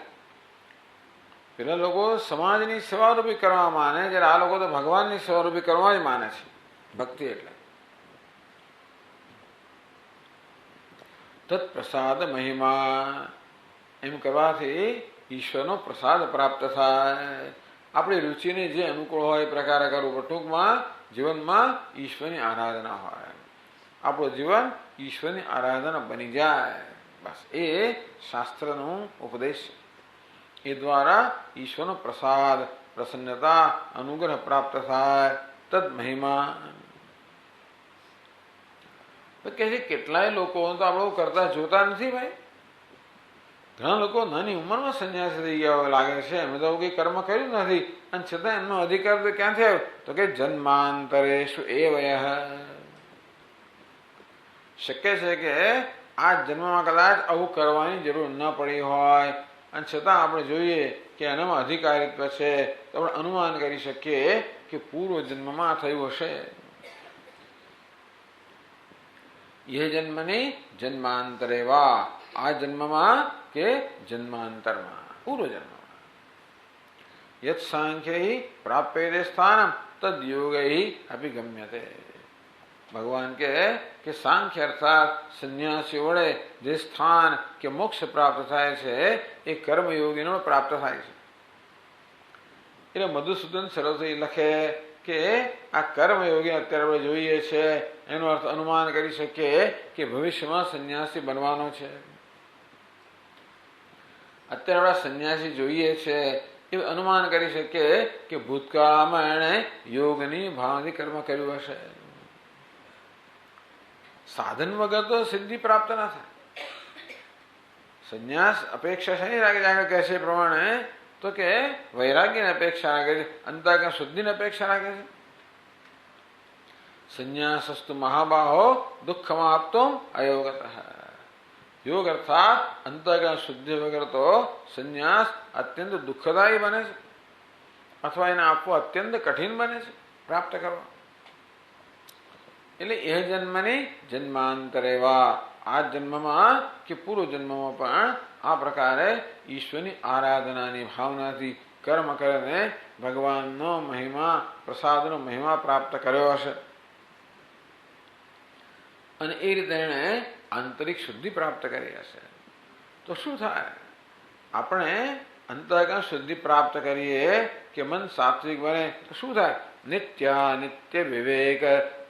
પેલા લોકો સમાજની સેવારૂપી કરવા માને, જ્યારે આ લોકો તો ભગવાનની સેવારૂપી કરવા જ માને છે. ભક્તિ એટલે તત્પ્રસાદ મહિમા. એમ કરવાથી ઈશ્વરનો પ્રસાદ પ્રાપ્ત થાય. આપણી રુચિને જે અનુકૂળ હોય એ પ્રકારે કરવું. ટૂંકમાં જીવનમાં ઈશ્વરની આરાધના હોય. આપણું જીવન ઈશ્વરની આરાધના બની જાય. બસ એ શાસ્ત્રનું ઉપદેશ. એ દ્વારા ઈશ્વરનો પ્રસાદ, પ્રસન્નતા, અનુગ્રહ પ્રાપ્ત થાય. તદ મહિમા. કે છે કેટલાય લોકો તો આપણે કરતા જોતા નથી ભાઈ. ઘણા લોકો નાની ઉંમરમાં સંન્યાસી થઈ ગયા લાગે છે. એમ તો કંઈ કર્મ કર્યું નથી અને છતાં એમનો અધિકાર તો ક્યાંથી આવ્યો? તો કે જન્માંતરેષુ એવયઃ. શક્ય છે કે આ જન્મમાં કદાચ આવું કરવાની જરૂર ન પડી હોય અને છતાં આપણે જોઈએ કે એનામાં અધિકારીત્વ છે તો આપણે અનુમાન કરી શકીએ કે પૂર્વ જન્મમાં થયું હશે. એ જન્મની જન્માંતરે વા. આ જન્મમાં કે જન્માંતરમાં, પૂર્વ જન્મમાં. યત સાંખ્ય પ્રાપ્યતે સ્થાનમ તદ યોગૈ અભિગમ્યતે. ભગવાન કે સાંખ્ય અર્થાત સંન્યાસી વડે જે સ્થાન કે મોક્ષ પ્રાપ્ત થાય છે એ કર્મયોગીનો પ્રાપ્ત થાય છે. એટલે મધુસૂદન સરસ્વતી લખે કે આ કર્મયોગી અત્યારે આપણે જોઈએ છે એનો અર્થ અનુમાન કરી શકીએ કે ભવિષ્યમાં સંન્યાસી બનવાનો છે. અત્યારે આપણે સંન્યાસી જોઈએ છે એ અનુમાન કરી શકીએ કે ભૂતકાળમાં એણે યોગની ભાવનાથી કર્મ કર્યું હશે. સાધન વગર તો સિદ્ધિ પ્રાપ્ત ના થાય. સંન્યાસ અપેક્ષા શેની રાખે છે? કહે છે પ્રમાણે તો કે વૈરાગ્યની અપેક્ષા રાખે છે, અંતઃકરણ શુદ્ધિની અપેક્ષા રાખે છે. સંન્યાસસ્તુ મહાબાહો દુઃખમાપ્તો અયોગતઃ. યોગ અર્થાત અંતઃકરણ શુદ્ધિ વગર તો સંન્યાસ અત્યંત દુઃખદાયી બને છે અથવા એને આપવો અત્યંત કઠિન બને છે પ્રાપ્ત કરવા. એટલે એ જન્મની જન્માંતરે વા. આ જન્મમાં કે પૂર્વ જન્મમાં પણ આ પ્રકારે ઈશ્વરની આરાધનાની ભાવનાથી કર્મ કરીને ભગવાનનો મહિમા, પ્રસાદનો મહિમા પ્રાપ્ત કર્યો હશે અને એ રીતે એણે આંતરિક શુદ્ધિ પ્રાપ્ત કરી હશે. તો શું થાય? આપણે અંતઃકરણ શુદ્ધિ પ્રાપ્ત કરીએ કે મન સાત્વિક બને તો શું થાય? નિત્ય વિવેક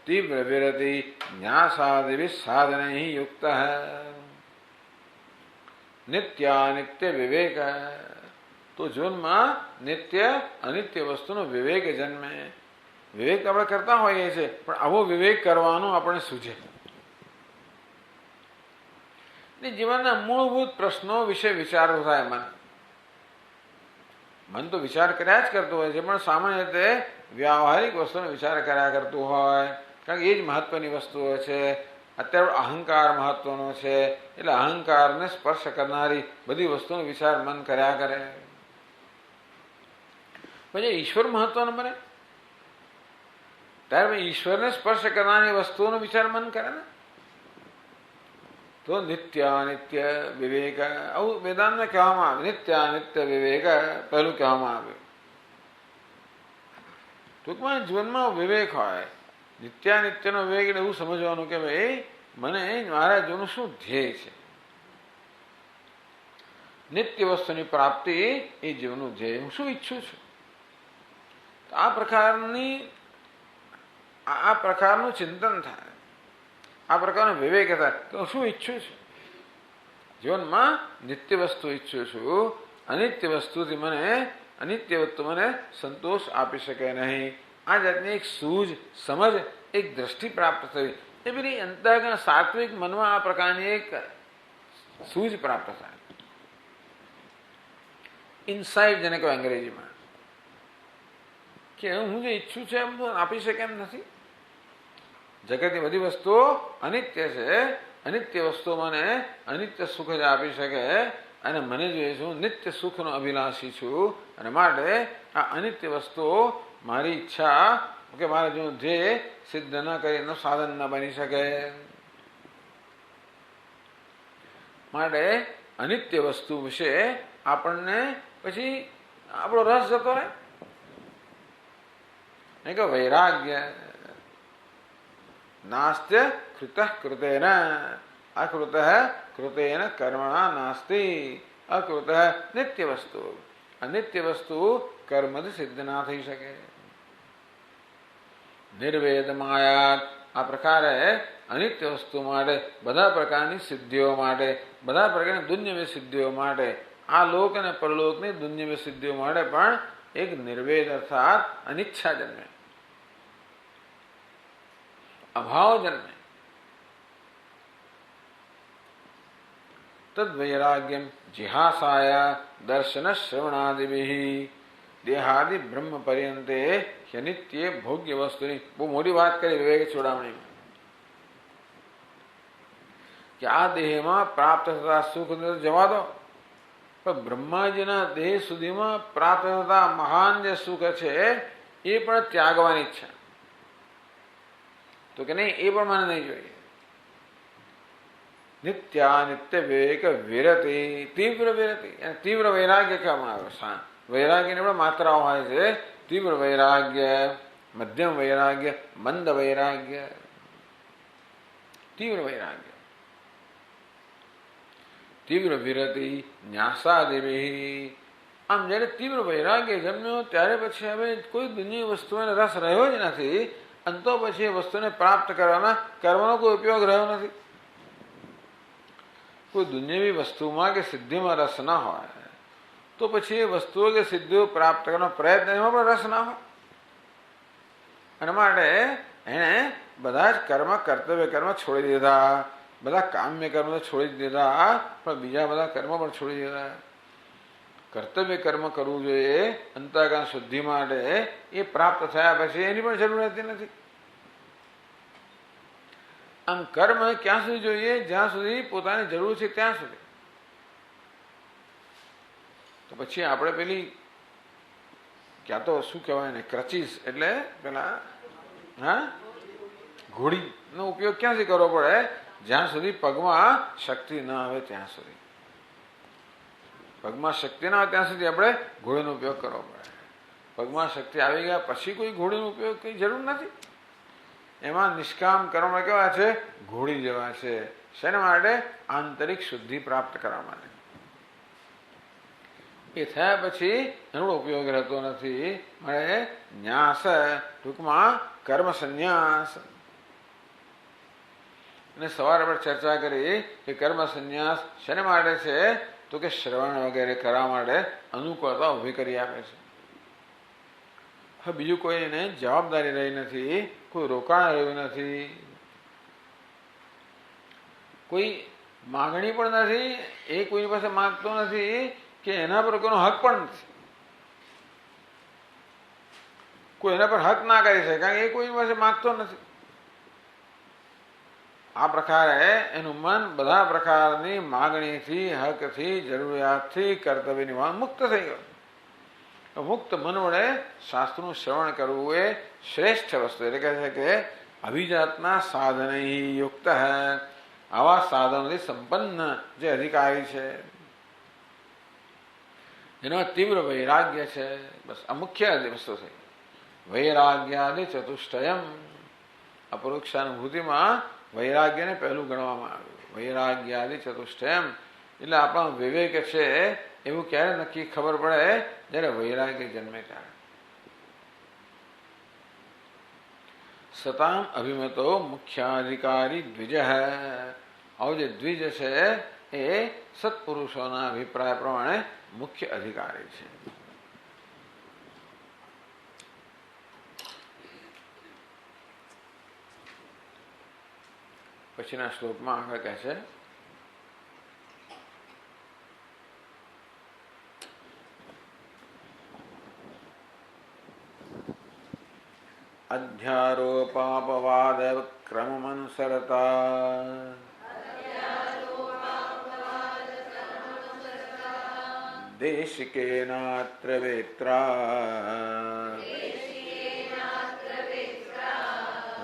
તીવ્ર વિરતિ ન્યાસાદિ સાધનૈ યુક્ત. નિત્ય વિવેક. તો જીવનમાં નિત્ય અનિત્ય વસ્તુનો વિવેક જન્મે. વિવેક આપણે કરતા હોઈએ છીએ પણ આવો વિવેક કરવાનું આપણે સૂઝે. જીવનના મૂળભૂત પ્રશ્નો વિશે વિચારવું થાય. મન તો વિચાર કર્યા જ કરતું હોય છે પણ સામાન્ય રીતે વ્યાવહારિક વસ્તુનો વિચાર કર્યા કરતું હોય કારણ કે એ જ મહત્વની વસ્તુઓ છે. અત્યારે અહંકાર મહત્વનો છે એટલે અહંકારને સ્પર્શ કરનારી બધી વસ્તુનો વિચાર મન કર્યા કરે. પછી ઈશ્વર મહત્વનો બને ત્યારે ઈશ્વરને સ્પર્શ કરનારી વસ્તુઓનો વિચાર મન કરે ને. તો નિત્ય વિવેક આવું વેદાંતમાં કહેવામાં આવે. નિત્ય વિવેક પહેલું કહેવામાં આવ્યું. ટૂંકમાં જીવનમાં વિવેક હોય. નિત્યાનિત્યનો વિવેક એટલે એવું સમજવાનું કે ભાઈ મને મારા જીવનનું શું ધ્યેય છે. નિત્ય વસ્તુની પ્રાપ્તિ એ જીવનનું ધ્યેય. હું શું ઈચ્છું છું? આ પ્રકારનું ચિંતન થાય, આ પ્રકારનો વિવેક થાય તો શું ઈચ્છું છું જીવનમાં? નિત્ય વસ્તુ ઈચ્છું છું. અનિત્ય વસ્તુથી અનિત્ય વસ્તુ મને સંતોષ આપી શકે નહીં. આ જાતની એક સૂઝ, સમજ, એક દ્રષ્ટિ પ્રાપ્ત થવી એ બધી અંતઃકરણ સાત્વિક મનમાં આ પ્રકારની એક સૂઝ પ્રાપ્ત થાય. ઇનસાઇટ જેને કહો અંગ્રેજીમાં કે હું જે ઈચ્છું છું એમ આપી શકે એમ નથી. જગતની બધી વસ્તુઓ અનિત્ય છે. અનિત્ય વસ્તુઓ મને અનિત્ય સુખ જ આપી શકે અને મને જોઈએ છું નિત્ય સુખનો અભિલાષી છું અને માટે આ અનિત્ય વસ્તુઓ મારી ઈચ્છા કે મારા જો ધ્યેય સિદ્ધ ન કરી એનું સાધન ન બની શકે. માટે અનિત્ય વસ્તુ વિશે આપણને પછી આપણો રસ જતો રહે. નહીં કે વૈરાગ્ય નાસ્ત્ય કૃતઃ કૃતેન. अकृत कृतेन कर्मणा नास्ति। अकृत नित्य वस्तु, अनित्य वस्तु કર્મથી સિદ્ધ ના થઈ શકે. નિર્વેદ માયાત, આ પ્રકારે અનિત્ય વસ્તુ માટે, બધા પ્રકારની સિદ્ધિઓ માટે, બધા પ્રકારની દુન્યવી સિદ્ધિઓ માટે, આ લોક અને પરલોકની દુન્યવી સિદ્ધિઓ માટે પણ એક નિર્વેદ અર્થાત અનિચ્છા જન્મે, અભાવ જન્મે. તદ્વૈરાગ્યમ જિહાસાયા દર્શન શ્રવણાદિભિઃ દેહાદિ બ્રહ્મ પર્યંતે અનિત્ય ભોગ્ય વસ્તુની. બહુ મોટી વાત કરી વિવેક ચોડામણીમાં કે આ દેહમાં પ્રાપ્ત થતા સુખ જવા દો, પણ બ્રહ્માજીના દેહ સુધીમાં પ્રાપ્ત થતા મહાન જે સુખ છે એ પણ ત્યાગવાની ઈચ્છા. તો કે નહીં, એ પણ મને નહીં જોઈએ. નિત્યાનિત્ય વિવેક વિરતિ, તીવ્ર વિરતિ, તીવ્ર વૈરાગ્ય કહેવામાં આવે. વૈરાગ્યની પણ માત્રાઓ હોય છે. તીવ્ર વૈરાગ્ય, મધ્યમ વૈરાગ્ય, મંદ વૈરાગ્ય. તીવ્ર વૈરાગ્ય, તીવ્ર વિરતિ, ન્યાસાદેવી. આમ જયારે તીવ્ર વૈરાગ્ય જન્મ્યો ત્યારે પછી હવે કોઈ દુનિયા વસ્તુઓને રસ રહ્યો જ નથી, અને તો પછી એ વસ્તુને પ્રાપ્ત કરવાના કર્મનો કોઈ ઉપયોગ રહ્યો નથી. કોઈ દુનિયાવી વસ્તુમાં કે સિદ્ધિમાં રસ ના હોય તો પછી એ વસ્તુઓ કે સિદ્ધિઓ પ્રાપ્ત કરવાનો પ્રયત્ન એમાં પણ રસ ના હોય. અને માટે એણે બધા જ કર્મ, કર્તવ્ય કર્મ છોડી દીધા, બધા કામ્ય કર્મ તો છોડી જ દીધા, પણ બીજા બધા કર્મ પણ છોડી દીધા. કર્તવ્ય કર્મ કરવું જોઈએ અંતઃકરણ શુદ્ધિ માટે, એ પ્રાપ્ત થયા પછી એની પણ જરૂર રહેતી નથી. આમ કર્મ ક્યાં સુધી જોઈએ? જ્યાં સુધી પોતાની જરૂર છે ત્યાં સુધી. તો પછી આપણે પેલી ક્યાં તો શું કહેવાય ને, ક્રચીસ એટલે પેલા ઘોડીનો ઉપયોગ ક્યાંથી કરવો પડે? જ્યાં સુધી પગમાં શક્તિ ન આવે ત્યાં સુધી. પગમાં શક્તિ ના આવે ત્યાં સુધી આપણે ઘોડીનો ઉપયોગ કરવો પડે. પગમાં શક્તિ આવી ગયા પછી કોઈ ઘોડીનો ઉપયોગ કઈ જરૂર નથી. એમાં નિષ્કામ કર્મ કેવા છે? ઘોડી જેવા છે. શેના માટે? આંતરિક શુદ્ધિ પ્રાપ્ત કરવા માટે. એ થયા પછી એનો ઉપયોગ રહેતો નથી. મળે ન્યાસ, ટૂંકમાં કર્મ સંન્યાસ. અને સવારે આપણે ચર્ચા કરી કે કર્મ સંન્યાસ શેના માટે છે? તો કે શ્રવણ વગેરે કરવા માટે અનુકૂળતા ઊભી કરી આપે છે. હવે બીજું કોઈ એને જવાબદારી રહી નથી, કોઈ રોકાણ રહ્યું નથી, કોઈ માગણી પણ નથી, એ કોઈની પાસે માંગતો નથી કે એના પર કોઈનો હક પણ નથી. કોઈ એના પર હક ના કરી શકે, કારણ કે એ કોઈ પાસે માંગતો નથી. આ પ્રકારે એનું મન બધા પ્રકારની માગણીથી, હકથી, જરૂરિયાતથી, કર્તવ્યની મુક્ત થઈ ગયું. મુક્ત મન વડે શાસ્ત્રનું શ્રવણ કરવું એ શ્રેષ્ઠ વસ્તુ. એટલે કહે છે કે અભિજાતના સાધન યુક્ત આવા સાધનોથી સંપન્ન જે અધિકારી છે એનો તીવ્ર વૈરાગ્ય છે. બસ આ મુખ્ય વસ્તુ છે. વૈરાગ્યાદિ ચતુષ્ટયમ. અપરોક્ષાનુભૂતિમાં વૈરાગ્યને પહેલું ગણવામાં આવ્યું. વૈરાગ્યાદિ ચતુષ્ટયમ એટલે આપણો વિવેક છે એવું ક્યારે નક્કી ખબર પડે? જ્યારે વૈરાગ્ય જન્મે ત્યારે. સતામ અભિમતો મુખ્યાધિકારી દ્વિજ. આવો જે દ્વિજ છે એ સત્પુરુષોના અભિપ્રાય પ્રમાણે મુખ્ય અધિકારી છે. પછીના શ્લોકમાં આગળ કહે છે અધ્યારોપાપવાદ ક્રમમનુસરતા દેશિકેનાત્ર વેત્રા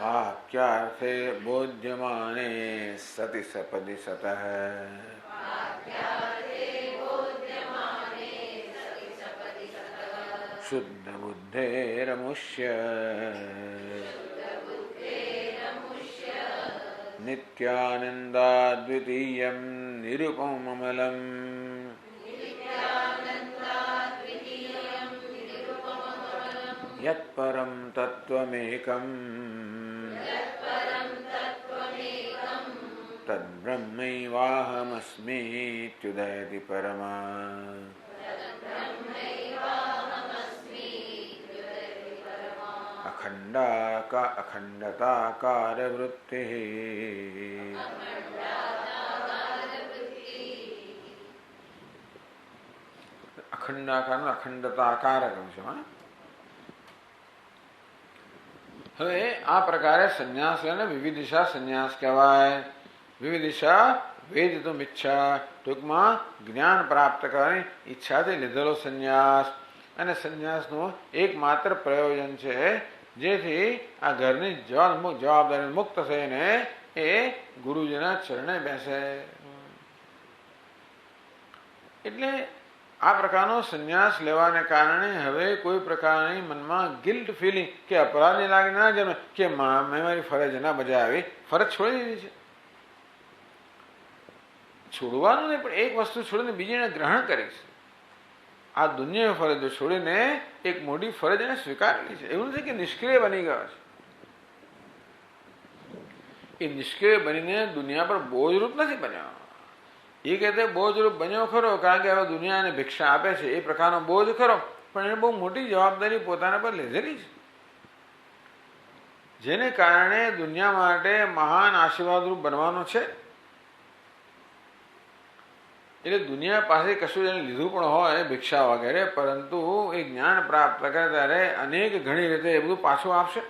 વાક્યાર્થે બોધ્યમાને સતિ સપદિ સતઃ. શુદ્ધ બુદ્ધેરમુષ્ય નિત્યાનંદાદ્વિતીયં નિરુપમમલમ યત્પરમ તત્વમેકં તદ્બ્રહ્મૈવાહમસ્મીત્યુદયતિ પરમા અખંડતાકારવૃત્તિઃ અખંડાકારનો અખંડતાકાર કહ્યું છે. હવે આ પ્રકારે સંન્યાસ અને વિવિધિશા સંન્યાસ કહેવાય. વિવિધિશા વેદિતુમ ઈચ્છા, ટૂંકમાં જ્ઞાન પ્રાપ્ત કરવાની ઈચ્છાથી લીધેલો સંન્યાસ. અને સંન્યાસનું એકમાત્ર પ્રયોજન છે જેથી આ ઘરની જવાબદારી મુક્ત થઈને એ ગુરુજીના ચરણે બેસે. એટલે આ પ્રકારનો સંન્યાસ લેવાને કારણે હવે કોઈ પ્રકારની મનમાં ગિલ્ટ ફિલિંગ કે અપરાધની લાગણી ના જન્મે કે મેં મારી ફરજ ના બજાવી, ફરજ છોડી દીધી છે. છોડવાનું નહીં, પણ એક વસ્તુ છોડીને બીજીને ગ્રહણ કરી છે. આ દુનિયા ફરજો છોડીને એક મોટી ફરજ એને સ્વીકારેલી છે. એવું નથી કે નિષ્ક્રિય બની ગયો છે. એ નિષ્ક્રિય બનીને દુનિયા પર બોજરૂપ નથી બન્યો. એ કહેતે બોજરૂપ બન્યો ખરો, કારણ કે હવે દુનિયાને ભિક્ષા આપે છે એ પ્રકારનો બોજ ખરો, પણ એને બહુ મોટી જવાબદારી પોતાના પર લીધેલી છે, જેને કારણે દુનિયા માટે મહાન આશીર્વાદરૂપ બનવાનો છે. એટલે દુનિયા પાસે કશું એને લીધું પણ હોય ભિક્ષા વગેરે, પરંતુ એ જ્ઞાન પ્રાપ્ત કરે ત્યારે અનેક ઘણી રીતે એ બધું પાછું આપશે.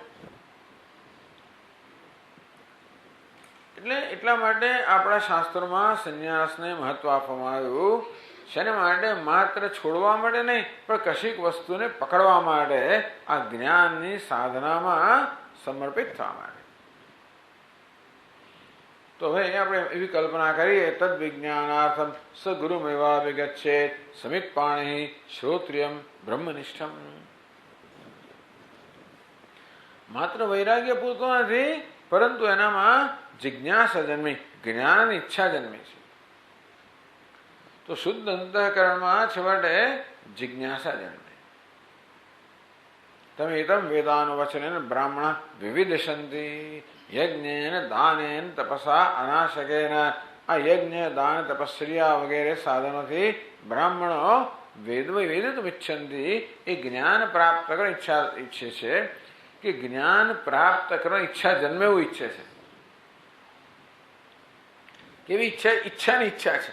એટલે એટલા માટે આપણા શાસ્ત્રોમાં સંન્યાસને મહત્વ આપવામાં આવ્યું. શેના માટે? માત્ર છોડવા માટે નહીં, પણ કશીક વસ્તુને પકડવા માટે, આ જ્ઞાનની સાધનામાં સમર્પિત થવા માટે. તો હવે આપણે એવી કલ્પના કરીએ, તદ વિજ્ઞાનાર્થમ સ ગુરુમેવાભિગચ્છેત સમિત્પાણિ શ્રોત્રિયમ બ્રહ્મનિષ્ઠમ. માત્ર વૈરાગ્ય પૂરતો નથી, પરંતુ એનામાં જિજ્ઞાસા જન્મી, જ્ઞાનની ઈચ્છા જન્મી છે. તો શુદ્ધ અંતઃકરણમાં છેવટે જિજ્ઞાસા જન્મે. તમે એતમ વેદાનુવચનેન બ્રાહ્મણ વિવિદશંતિ યજ્ઞેન દાનેન તપસા અનાશકેન. આ યજ્ઞ, દાન, તપસ્યા વગેરે સાધનોથી બ્રાહ્મણો વેદિતુમ ઈચ્છંતિ, એ જ્ઞાન પ્રાપ્ત કરવા ઈચ્છે છે, કે જ્ઞાન પ્રાપ્ત કરવાની ઈચ્છા જન્મે એવું ઈચ્છે છે. કેવી ઈચ્છા? ઈચ્છાની ઈચ્છા છે.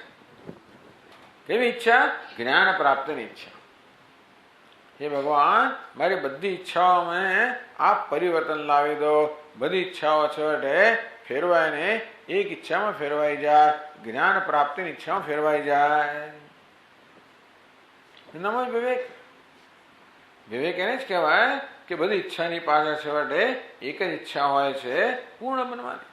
કેવી ઈચ્છા? જ્ઞાન પ્રાપ્તિની ઈચ્છા. હે ભગવાન, મારી બધી ઈચ્છાઓમાં આપ પરિવર્તન લાવી દો. બધી ઈચ્છાઓ છેવટે ફેરવાઈને એક ઈચ્છામાં ફેરવાઈ જાય, જ્ઞાન પ્રાપ્તિની ઈચ્છામાં ફેરવાઈ જાય. નામ જ વિવેક. વિવેક એને જ કહેવાય કે બધી ઈચ્છાની પાછળ છેવટે એક જ ઈચ્છા હોય છે, પૂર્ણ બનવાની.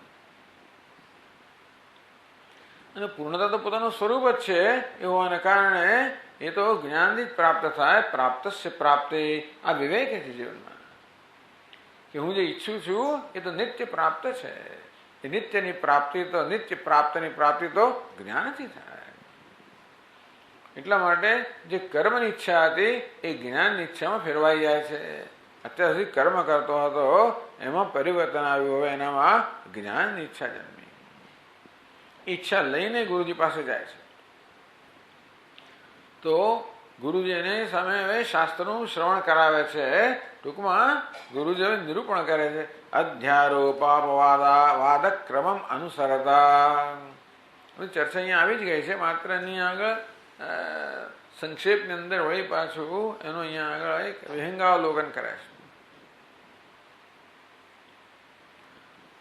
અને પૂર્ણતા તો પોતાનું સ્વરૂપ જ છે. એ હોવાને કારણે એ તો જ્ઞાનથી જ પ્રાપ્ત થાય. પ્રાપ્તસ્ય પ્રાપ્તિ, આ વિવેક છે જીવનમાં, કે હું જે ઈચ્છું છું એ તો નિત્ય પ્રાપ્ત છે. એ નિત્યની પ્રાપ્તિ તો, નિત્ય પ્રાપ્તની પ્રાપ્તિ તો જ્ઞાનથી થાય. એટલા માટે જે કર્મની ઈચ્છા હતી એ જ્ઞાનની ઈચ્છામાં ફેરવાઈ જાય છે. અત્યાર સુધી કર્મ કરતો હતો, એમાં પરિવર્તન આવ્યું, હવે એનામાં જ્ઞાનની ઈચ્છા જન્મી. ઈચ્છા લઈને ગુરુજી પાસે જાય છે. તો ગુરુજી એને સામે હવે શાસ્ત્રનું શ્રવણ કરાવે છે. ટૂંકમાં ગુરુજી હવે નિરૂપણ કરે છે. અધ્યારોપાપવાદક્રમમ અનુસરતા. ચર્ચા અહીંયા આવી જ ગઈ છે, માત્ર એની આગળ સંક્ષેપની અંદર વળી પાછું એનું અહીંયા આગળ એક વિહંગાવલોકન કરે છે.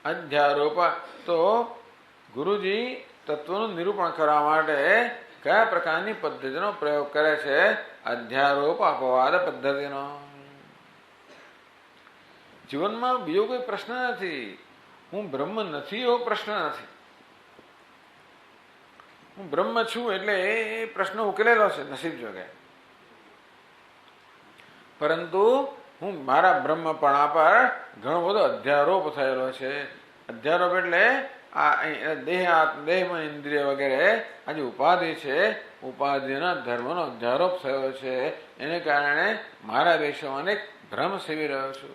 અધ્યારોપ તો ગુરુજી તત્વનું નિરૂપણ કરવા માટે કયા પ્રકારની પદ્ધતિનો પ્રયોગ કરે છે? અધ્યારોપ અપવાદ પદ્ધતિનો. જીવનમાં બીજો કોઈ પ્રશ્ન નથી. હું બ્રહ્મ નથી એવો પ્રશ્ન નથી. હું બ્રહ્મ છું એટલે એ પ્રશ્ન ઉકેલેલો છે નસીબ જોગે. પરંતુ હું મારા બ્રહ્મપણા પર ઘણો બધો અધ્યારોપ થયેલો છે. અધ્યારોપ એટલે આ દેહમાં ઇન્દ્રિય વગેરે આ જે ઉપાધિ છે, ઉપાધિના ધર્મનો અધ્યારોપ થયો છે. એને કારણે મારા દેશમાં અનેક ભ્રમ સેવી રહ્યો છું.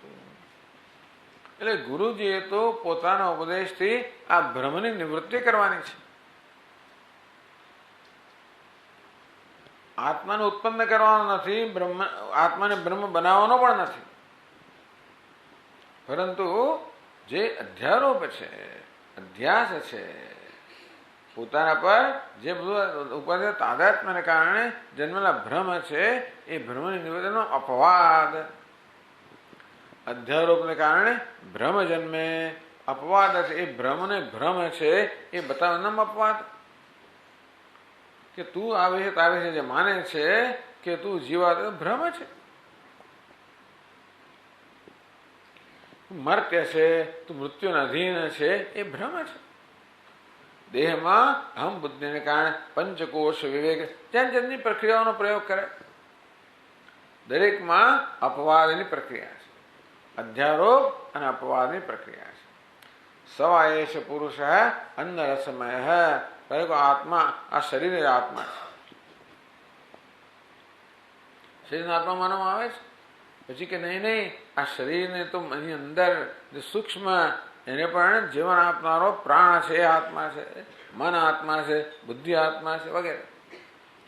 એટલે ગુરુજીએ તો પોતાના ઉપદેશથી આ ભ્રમની નિવૃત્તિ કરવાની છે. આત્માને ઉત્પન્ન કરવાનો નથી, આત્માને બ્રહ્મ બનાવવાનો પણ નથી. પરંતુ જે અધ્યારોપ છે, અધ્યાસ છે, પોતાના પર જે બધું ઉપાધિ તાદાત્મ્યને કારણે જન્મેલા ભ્રમ છે, એ ભ્રમની નિવૃત્તિનો અપવાદ. અધ્યારોપને કારણે ભ્રમ જન્મે, અપવાદ છે. એ ભ્રમને ભ્રમ છે એ બતાવવાનો અપવાદ. કે તું આવે છે તારે છે જે માને છે કે તું જીવાત, ભ્રમ છે. મર્ત્ય છે, તું મૃત્યુના અધીન છે, એ ભ્રમ છે. દેહમાં અહમ બુદ્ધિને કારણે પંચકોશ વિવેક જાતની પ્રક્રિયાઓનો પ્રયોગ કરે. દરેકમાં અપવાદની પ્રક્રિયા છે, અધ્યારોપ અને અપવાદની પ્રક્રિયા છે. સવાયેશ પુરુષ અન્નરસમય. દરેક આત્મા, આ શરીર આત્મા છે. શરીરને આત્મા માનવામાં આવે છે. પછી કે નહીં, આ શરીરને તો એની અંદર જે સૂક્ષ્મ, એને પણ જીવન આપનારો પ્રાણ છે, એ આત્મા છે. મન આત્મા છે, બુદ્ધિ આત્મા છે, વગેરે.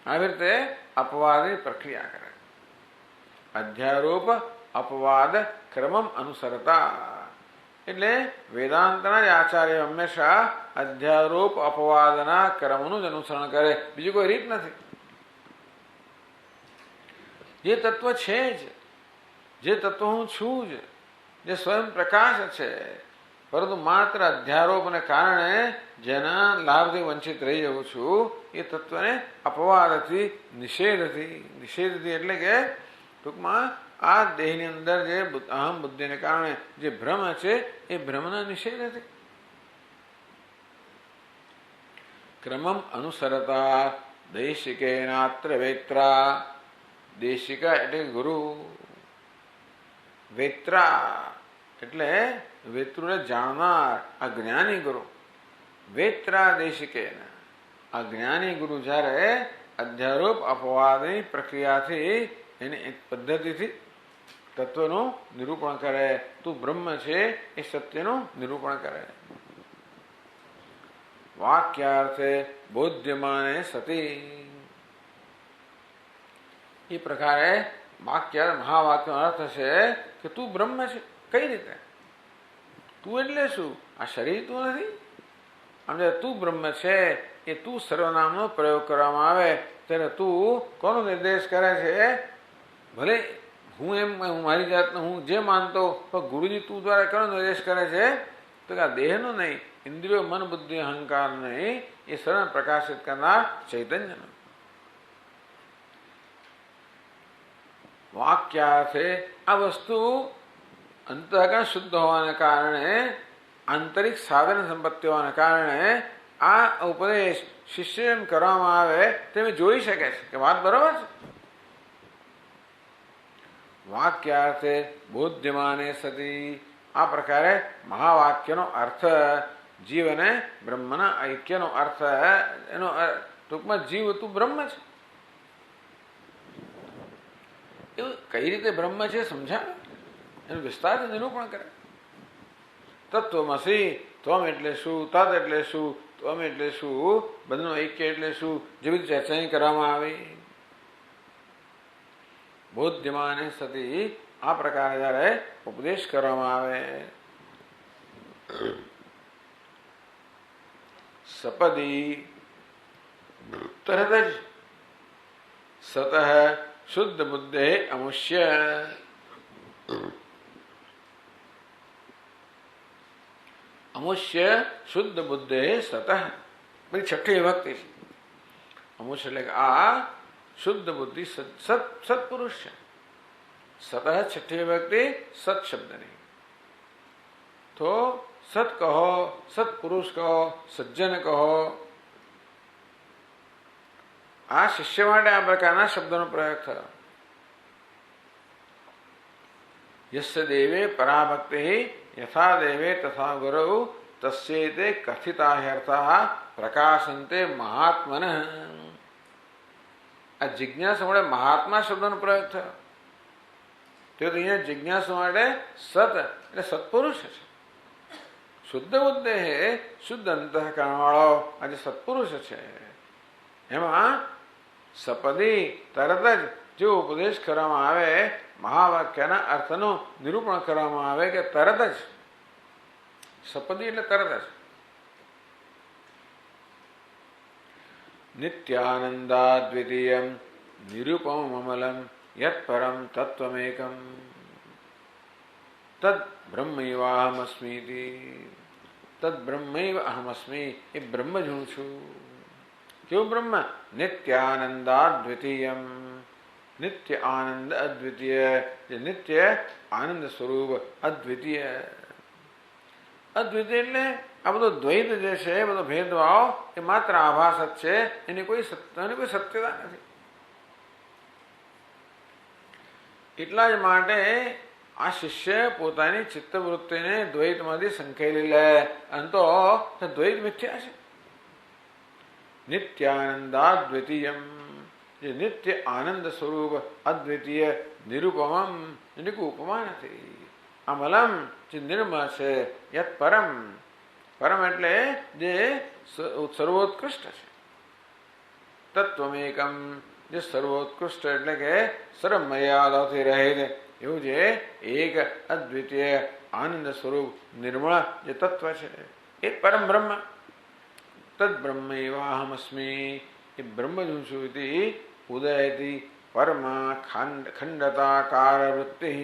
આવી રીતે અપવાદની પ્રક્રિયા કરે. અધ્યારોપ અપવાદ ક્રમમ અનુસરતા. એટલે વેદાંતના જ આચાર્ય હંમેશા અધ્યારોપ અપવાદના ક્રમનું જ અનુસરણ કરે. બીજી કોઈ રીત નથી. જે તત્વ છે જ, જે તત્વ હું છું જ, જે સ્વયં પ્રકાશ છે, પરંતુ માત્ર અધ્યારોપને કારણે જેના લાભથી વંચિત રહી જાઉં છું, એ તત્વને અપવાદથી, નિષેધથી એટલે કે ટૂંકમાં આ દેહની અંદર જે અહમ બુદ્ધિને કારણે જે ભ્રમ છે, એ ભ્રમના નિષેધથી. ક્રમમ અનુસરતા દૈશિકેનાત્ર વેત્રા. દેશિકા એટલે ગુરુ, વેત્રા એટલે વેત્રુને જાણનાર, આ જ્ઞાની ગુરુ. વેત્રા દેશિકેન. આ જ્ઞાની ગુરુ જ્યારે અધ્યારોપ અપવાદની પ્રક્રિયાથી, એની એક પદ્ધતિથી તત્વનું નિરૂપણ કરે. તું બ્રહ્મ છે એ સત્યનું નિરૂપણ કરે. વાક્યાર્થે બોધ્યમાને સતી. એ પ્રકારે મહાવાક્યનો અર્થ છે કે તું બ્રહ્મ છે. કઈ રીતે? તું એટલે શું? આ શરીર તું નથી. આમ જ્યારે તું બ્રહ્મ છે, એ તું સર્વનામનો પ્રયોગ કરવામાં આવે ત્યારે તું કોનો નિર્દેશ કરે છે? ભલે હું મારી જાતનો હું જે માનતો, પણ ગુરુજી તું દ્વારા કોનો નિર્દેશ કરે છે? તો કે આ દેહનો નહીં, ઇન્દ્રિયો, મન, બુદ્ધિ, અહંકાર નહીં, એ સર્વ પ્રકાશિત કરનાર ચૈતન્યનો. વાક્યાર્થે આ વસ્તુ અંતઃકરણ શુદ્ધ હોવાને કારણે, આંતરિક સાધન સંપત્તિ હોવાને કારણે આ ઉપદેશ શિષ્ય એમ કરવામાં આવે તે જોઈ શકે છે કે વાત બરોબર છે. વાક્યાર્થે બોધ્યમાને સતી. આ પ્રકારે મહાવાક્યનો અર્થ, જીવ અને બ્રહ્મના ઐક્યનો અર્થ, એનો ટૂંકમાં જીવ તું બ્રહ્મ છે. એવું કઈ રીતે બ્રહ્મ છે સમજાવે, એનું વિસ્તારથી નિરૂપણ કરે. તત્વમસી, ત્વમ એટલે શું, તદ એટલે શું, ત્વમ એટલે શું, બંનેનું ઐક્ય એટલે શું, જેવી રીતે ચર્ચા કરવામાં આવી. બોધ્યમાને સતી. આ પ્રકારે જયારે ઉપદેશ કરવામાં આવે, સપદી તરત જ સતઃ શુદ્ધ બુદ્ધે અમુષ્ય. અમુષ્ય શુદ્ધ બુદ્ધે સતઃ. બધી છઠ્ઠી વિભક્તિ છે. અમુષ્ય એટલે આ શુદ્ધ બુદ્ધિ સત્પુરુષ છે. સતઃ છઠ્ઠી વિભક્તિ સત શબ્દની. તો સત કહો, સત્પુરુષ કહો, સજ્જન કહો. આ શિષ્ય માટે આ પ્રકારના શબ્દનો પ્રયોગ થયો. યસ્ય દેવે પરાભક્તિ યથા દેવે તથા ગુરુ તસ્યૈતે કથિતા હેર્થા પ્રકાશંતે મહાત્મન. આ જિજ્ઞાસુ વડે મહાત્મા શબ્દનો પ્રયોગ થયો. તો અહીંયા જિજ્ઞાસુ માટે સત એટલે સત્પુરુષ છે. શુદ્ધ બુદ્ધે શુદ્ધ અંતઃકરણ વાળો આજે સત્પુરુષ છે. એમાં સપદી તરત જ જો ઉપદેશ કરવામાં આવે, મહાવાક્યના અર્થનું નિરૂપણ કરવામાં આવે કે તરત જ, સપદી એટલે તરત જ. નિત્યાનંદાદ્વિતીયમ નિરૂપમ અમલમ યત પરમ તત્વમેકમ તદ બ્રહ્મૈવાહમસ્મીતિ. તદ બ્રહ્મૈવ અહમસ્મી, એ બ્રહ્મ જ હું છું. કેવું બ્રહ્મ? નિત્યાનંદાદ્વિતીયમ, નિત્ય આનંદ અદ્વિતીય, જે નિત્ય આનંદ સ્વરૂપ અદ્વિતીય. અદ્વિતીય એટલે આ બધો દ્વૈત જે છે, એ બધો ભેદભાવ એ માત્ર આભાસ જ છે, એની કોઈ સત્યતા નથી. એટલા જ માટે આ શિષ્ય પોતાની ચિત્તવૃત્તિને દ્વૈતમાંથી સંકેલી લે, અને તો દ્વૈત મિથ્યા છે. નિત્યાનંદાદ્વિતીયમ, જે નિત્ય આનંદ સ્વરૂપ અદ્વિતીય, નિરૂપમમ, એની કોઈ ઉપમા નથી. અમલમ, જે નિર્મળ છે, યત પરમ, પરમ એટલે જે સર્વોત્કૃષ્ટ છે. તત્વમેકમ, જે સર્વોત્કૃષ્ટ એટલે કે સર્વ મર્યાદાઓથી રહિત એવું જે એક અદ્વિતીય આનંદ સ્વરૂપ નિર્મળ જે તત્વ છે, એ પરમ બ્રહ્મ. તદ બ્રહ્મૈવાહમસ્મી, એ બ્રહ્મ જ હું છું. ઉદયતી પરમા ખંડતાકાર વૃત્તિ.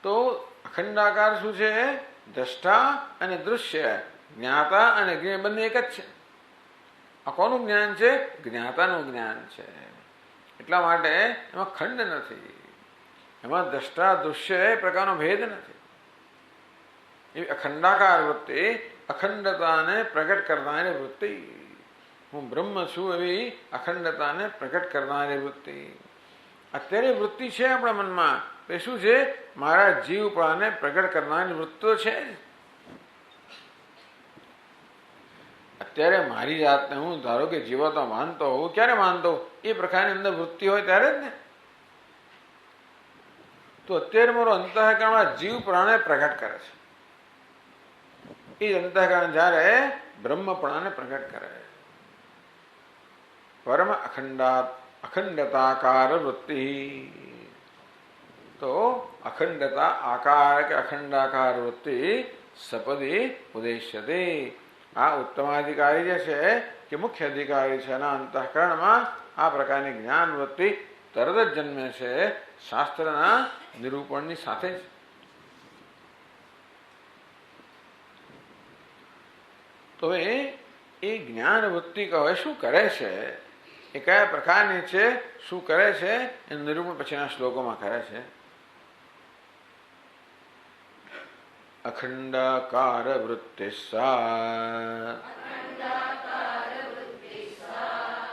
તો અખંડાકાર શું છે? દ્રષ્ટા અને દૃશ્ય, જ્ઞાતા અને જ્ઞેય બંને એક જ છે. આ કોનું જ્ઞાન છે? જ્ઞાતાનું જ્ઞાન છે. એટલા માટે એમાં ખંડ નથી, એમાં દ્રષ્ટા દૃશ્ય એ પ્રકારનો ભેદ નથી. એવી અખંડાકાર વૃત્તિ, અખંડતાને પ્રગટ કરનારી વૃત્તિ. હું બ્રહ્મ છું એવી અખંડતાને પ્રગટ કરનારી વૃત્તિ. અત્યારે વૃત્તિ છે આપણા મનમાં, એ શું છે? મારા જીવપણાને પ્રગટ કરનારી વૃત્તિ છે. અત્યારે મારી જાતને હું ધારો કે જીવતો માનતો હોઉં, ક્યારે માનતો? એ પ્રકારની અંદર વૃત્તિ હોય ત્યારે જ ને. તો અત્યારે મારો અંતઃકરણમાં જીવ પ્રાણને પ્રગટ કરે છે. એ જ અંતઃકરણ જ્યારે બ્રહ્મપણાને પ્રગટ કરે. પરમ અખંડતાકાર વૃત્તિ. તો અખંડતા આકાર કે અખંડાકાર વૃત્તિ સપદી ઉદેશ્યતે. આ ઉત્તમાધિકારી જે છે કે મુખ્ય અધિકારી છે, એના અંતઃકરણમાં આ પ્રકારની જ્ઞાન વૃત્તિ તરત જ જન્મે છે, શાસ્ત્રના નિરૂપણની સાથે જ. તો એ જ્ઞાન વૃત્તિ કહે શું કરે છે, એ કયા પ્રકારની છે, શું કરે છે, એનું નિરૂપણ પછીના શ્લોકોમાં કરે છે. અખંડાકાર વૃત્તિસ્સા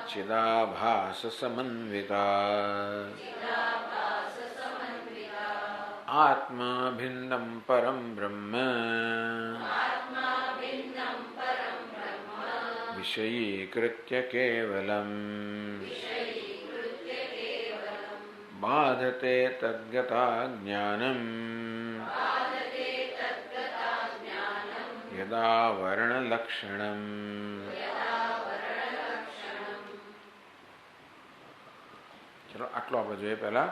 ચિદાભાસ સમન્વિતા આત્મા ભિન્નમ પરમ બ્રહ્મ વિષયીકૃત્ય કેવલમ બાધતે તદ્ગતા જ્ઞાનમ યદા વર્ણલક્ષણમ. ચલો આટલો આપણે જોઈએ. પહેલા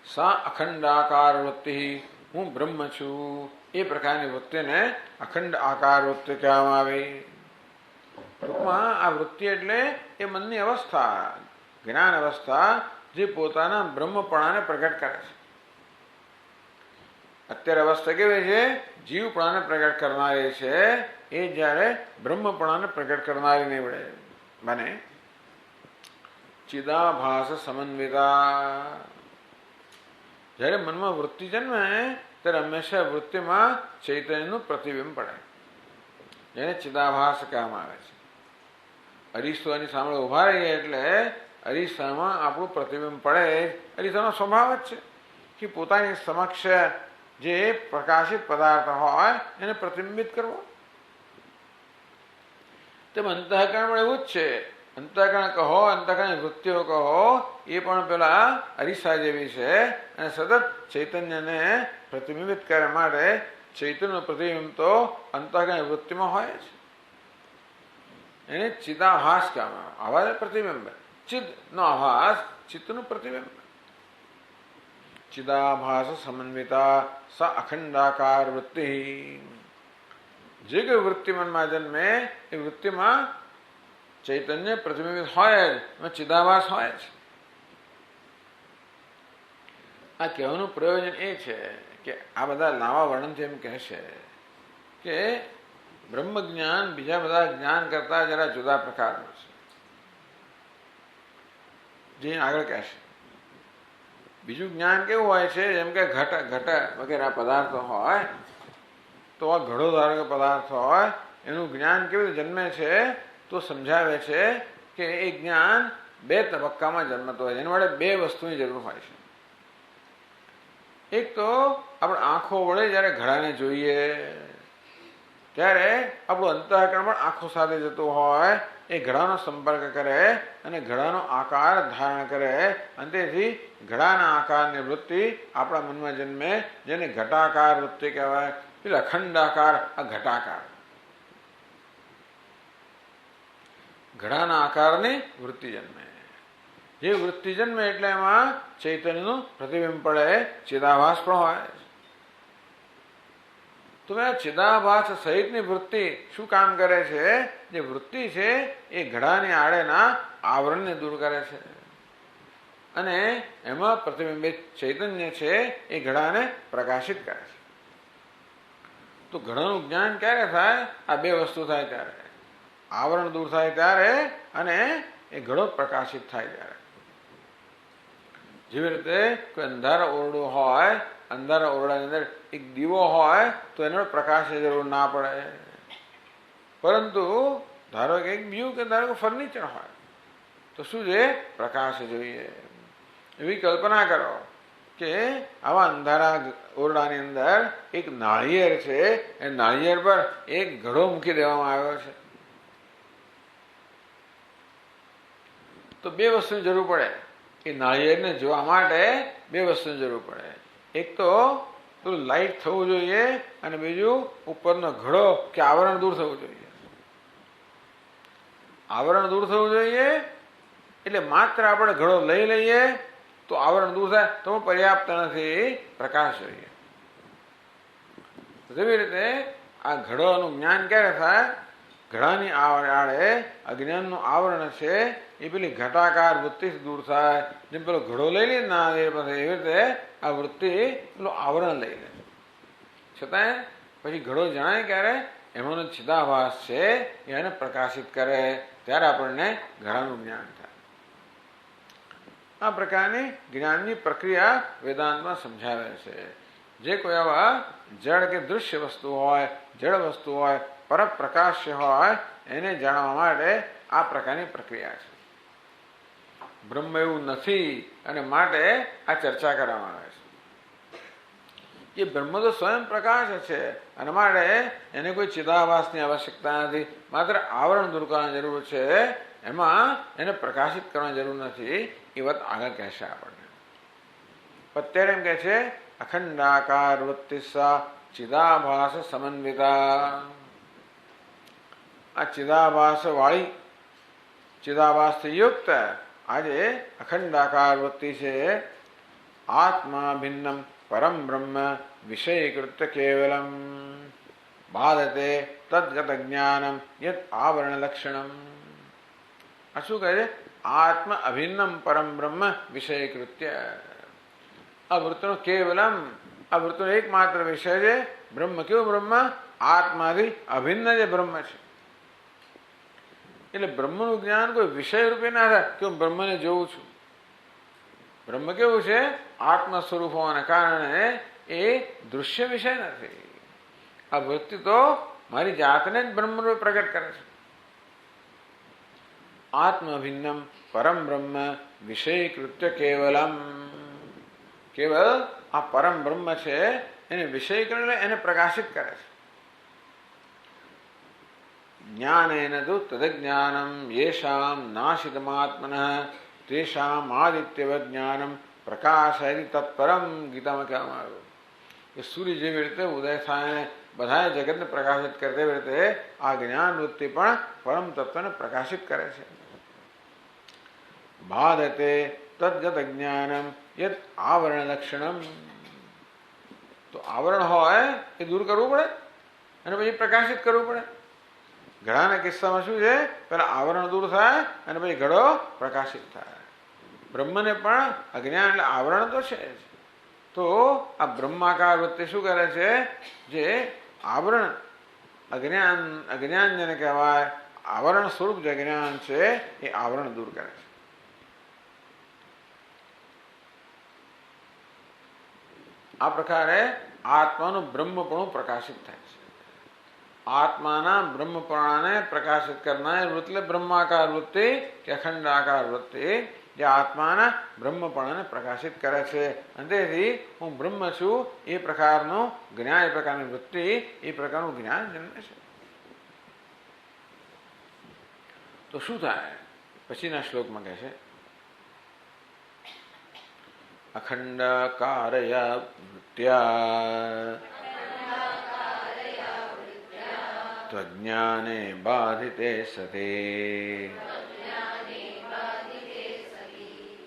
સા અખંડાકાર વૃત્તિ, હું બ્રહ્મ છું, એ પ્રકારની વૃત્તિને અખંડ આકાર વૃત્તિ કહેવામાં આવે. ટૂંકમાં આ વૃત્તિ એટલે એ મનની અવસ્થા, જ્ઞાન અવસ્થા, જે પોતાના બ્રહ્મપણાને પ્રગટ કરે છે. અત્યારે અવસ્થા કેવી છે? જીવપણાને પ્રગટ કરનારી છે. એ જ્યારે બ્રહ્મપણાને પ્રગટ કરનારી નહીં બને. ચિદાભાસ સમન્વિતા. જ્યારે મનમાં વૃત્તિ જન્મે ત્યારે હંમેશા વૃત્તિમાં ચૈતન્યનું પ્રતિબિંબ પડે, જેને ચિદાભાસ કહેવામાં આવે છે. અરીસોની સામે ઉભા રહીએ એટલે અરીસામાં આપણું પ્રતિબિંબ પડે. અરીસાનો સ્વભાવ જ છે કે પોતાની સમક્ષ જે પ્રકાશિત પદાર્થ હોય એને પ્રતિબિંબિત કરવો. તેમ અંતઃકરણ પણ એવું જ છે. અંતઃકરણ કહો, અંતઃકરણ વૃત્તિઓ કહો, એ પણ પેલા અરીસા જેવી છે અને સતત ચૈતન્યને પ્રતિબિંબિત કરવા માટે ચૈતન્યનું પ્રતિબિંબ તો અંતઃકરણ વૃત્તિમાં હોય છે. એને ચિદાભાસ કહેવામાં આવે. આભાસ પ્રતિબિંબ, ચિદનો આભાસ, ચિત્તનું પ્રતિબિંબ. ચિદાભાસ સમન્વિતા સ અખંડાકાર વૃત્તિ. જે કોઈ વૃત્તિ મનમાં જન્મે એ વૃત્તિમાં ચૈતન્ય પ્રતિબિંબિત હોય જ, એમાં ચિદાભાસ હોય જ. આ કહેવાનું પ્રયોજન એ છે કે આ બધા લાંબા વર્ણનથી એમ કહેશે કે બ્રહ્મ જ્ઞાન બીજા બધા જ્ઞાન કરતા જરા જુદા પ્રકારનું છે, જે આગળ કહેશે. બીજું જ્ઞાન કેવું હોય છે, જેમ કે ઘટ વગેરે પદાર્થો હોય, તો આ ઘડો ધારો કે પદાર્થ હોય એનું જ્ઞાન કેવી રીતે જન્મે છે તો સમજાવે છે કે એ જ્ઞાન બે તબક્કામાં જન્મતો હોય છે. એના માટે બે વસ્તુની જરૂર હોય છે. એક તો આપણે આંખો વડે જ્યારે ઘડાને જોઈએ ત્યારે આપણું અંતઃકરણ પણ આંખો સાથે જતું હોય, એ ઘડાનો સંપર્ક કરે અને ઘડાનો આકાર ધારણ કરે અને તેથી ઘડાના આકારની વૃત્તિ આપણા મનમાં જન્મે, જેને ઘટાકાર વૃત્તિ કહેવાય. એટલે અખંડાકાર, આ ઘટાકાર, ઘડાના આકારની વૃત્તિ જન્મે. જે વૃત્તિ જન્મે એટલે એમાં ચૈતન્યનું પ્રતિબિંબ પડે, ચિદાભાસ પણ હોય. તો આ ચિદાભાસ સહિતની વૃત્તિ શું કામ કરે છે? જે વૃત્તિ છે એ ઘડાની આડેના આવરણને દૂર કરે છે અને એમાં પ્રતિબિંબિત ચૈતન્ય છે એ ઘડાને પ્રકાશિત કરે છે. તો ઘડાનું જ્ઞાન ક્યારે થાય? આ બે વસ્તુ થાય ત્યારે. આવરણ દૂર થાય ત્યારે અને એ ઘડો પ્રકાશિત થાય ત્યારે. જેવી રીતે કોઈ અંધારા ઓરડો હોય, અંધારા ઓરડાની અંદર એક દીવો હોય તો એનો પ્રકાશની જરૂર ના પડે. પરંતુ ધારો કે એક બીજું કે ધારો કે ફર્નિચર હોય તો શું છે? પ્રકાશ જોઈએ. એવી કલ્પના કરો કે આવા અંધારા ઓરડાની અંદર એક નાળિયેર છે, એ નાળિયેર પર એક ઘડો મૂકી દેવામાં આવ્યો છે. તો બે વસ્તુની જરૂર પડે. એ નાળિયેરને જોવા માટે બે વસ્તુની જરૂર પડે. એક તો પેલું લાઇટ થવું જોઈએ અને બીજું ઉપરનો ઘડો કે આવરણ દૂર થવું જોઈએ. આવરણ દૂર થવું જોઈએ એટલે માત્ર આપણે ઘડો લઈ લઈએ તો આવરણ દૂર થાય તો પર્યાપ્ત નથી, પ્રકાશ જોઈએ. જેવી રીતે આ ઘડોનું જ્ઞાન ક્યારે થાય? ઘડાની આડે અજ્ઞાનનું આવરણ છે એ પેલી ઘટાકાર વૃત્તિથી દૂર થાય. જેમ પેલો ઘડો લઈ લે ના એવી રીતે આ વૃત્તિ પેલું આવરણ લઈ લે. છતાંય પછી ઘડો જણાય ક્યારે? એમાંનો ચિદાભાસ છે એને પ્રકાશિત કરે ત્યારે આપણને ઘડાનું જ્ઞાન થાય. આ પ્રકારની જ્ઞાનની પ્રક્રિયા વેદાંતમાં સમજાવે છે. જે કોઈ આવા જળ કે દૃશ્ય વસ્તુ હોય, જળ વસ્તુ હોય, પરપ્રકાશ્ય હોય, એને જાણવા માટે આ પ્રકારની પ્રક્રિયા છે. બ્રહ્મ એવું નથી અને માટે આ ચર્ચા કરવામાં આવે છે. એ બ્રહ્મ તો સ્વયં પ્રકાશ છે અને માટે એને કોઈ ચિદાભાસની આવશ્યકતા નથી. માત્ર આવરણ દૂર કરવાની જરૂર છે, એમાં એને પ્રકાશિત કરવાની જરૂર નથી. એ વાત આગળ કહેશે આપણને. અત્યારે એમ કહે છે અખંડાકાર વૃત્તિસા ચિદાભાસ સમન્વિતા. આ ચિદાભાસ વાળી, ચિદાભાસથી યુક્ત આજે અખંડાકાર વૃત્તિ છે. આત્મા ભિન્નમ પરમ બ્રહ્મ વિષયીકૃત્ય કેવલમ બાધતે તદ્ગત જ્ઞાનમ યત આવરણ લક્ષણમ. આ શું કહે છે? આત્મ અભિન્નમ પરમ બ્રહ્મ વિષયીકૃત્ય. આ વૃત્તિનો કેવલમ, આ વૃત્તિનો એકમાત્ર વિષય છે બ્રહ્મ. કેવું બ્રહ્મ? આત્માથી અભિન્ન જે બ્રહ્મ છે. એટલે બ્રહ્મનું જ્ઞાન કોઈ વિષય રૂપે ના થાય કે હું બ્રહ્મને જોઉં છું. બ્રહ્મ કેવું છે? આત્મ સ્વરૂપ હોવાને કારણે એ દૃશ્ય વિષય નથી. આ વૃત્તિ તો મારી જાતને જ બ્રહ્મરૂપે પ્રગટ કરે છે. આત્મભિન્નમ પરમ બ્રહ્મ વિષયકૃત્ય કેવલમ. કેવલ આ પરમ બ્રહ્મ છે એને વિષય કરીને એને પ્રકાશિત કરે છે. જ્ઞાનેન તુ તદજ્ઞાનમ યેષામ નાશિતમાત્મનઃ તેષામ આદિત્યવદ જ્ઞાનમ પ્રકાશયતિ તત્પરમ. ગીતામાં કહેવામાં આવ્યું કે સૂર્ય જેવી રીતે ઉદય થાય બધા જગતને પ્રકાશિત કરે તેવી રીતે આ જ્ઞાન વૃત્તિ પણ પરમ તત્વને પ્રકાશિત કરે છે. બાધતે તદ્ગત જ્ઞાનમ યદ આવરણ લક્ષણમ. તો આવરણ હોય એ દૂર કરવું પડે અને પછી પ્રકાશિત કરવું પડે. ઘડાના કિસ્સામાં શું છે, પેલા આવરણ દૂર થાય અને પછી ઘડો પ્રકાશિત થાય. બ્રહ્મને પણ અજ્ઞાન એટલે આવરણ તો છે જ. તો આ બ્રહ્માકાર વૃત્તિ શું કરે છે, જે આવરણ અજ્ઞાન જેને કહેવાય આવરણ સ્વરૂપ જે જ્ઞાન છે એ આવરણ દૂર કરે છે. આ પ્રકારે આત્માનું બ્રહ્મપણું પ્રકાશિત થાય છે. આત્માના બ્રહ્મપણાને પ્રકાશિત કરનાર વૃત્તિ બ્રહ્માકાર વૃત્તિ કે અખંડાકાર વૃત્તિ જે આત્માના બ્રહ્મપણાને પ્રકાશિત કરે છે. અને તેથી હું બ્રહ્મ છું એ પ્રકારનું જ્ઞાન, એ પ્રકારની વૃત્તિ, એ પ્રકારનું જ્ઞાન જન્મે છે. તો શું થાય પછીના શ્લોકમાં કહે છે, અખંડાકારયા વૃત્ત્યા ત્વજ્ઞાને બાધિતે સતે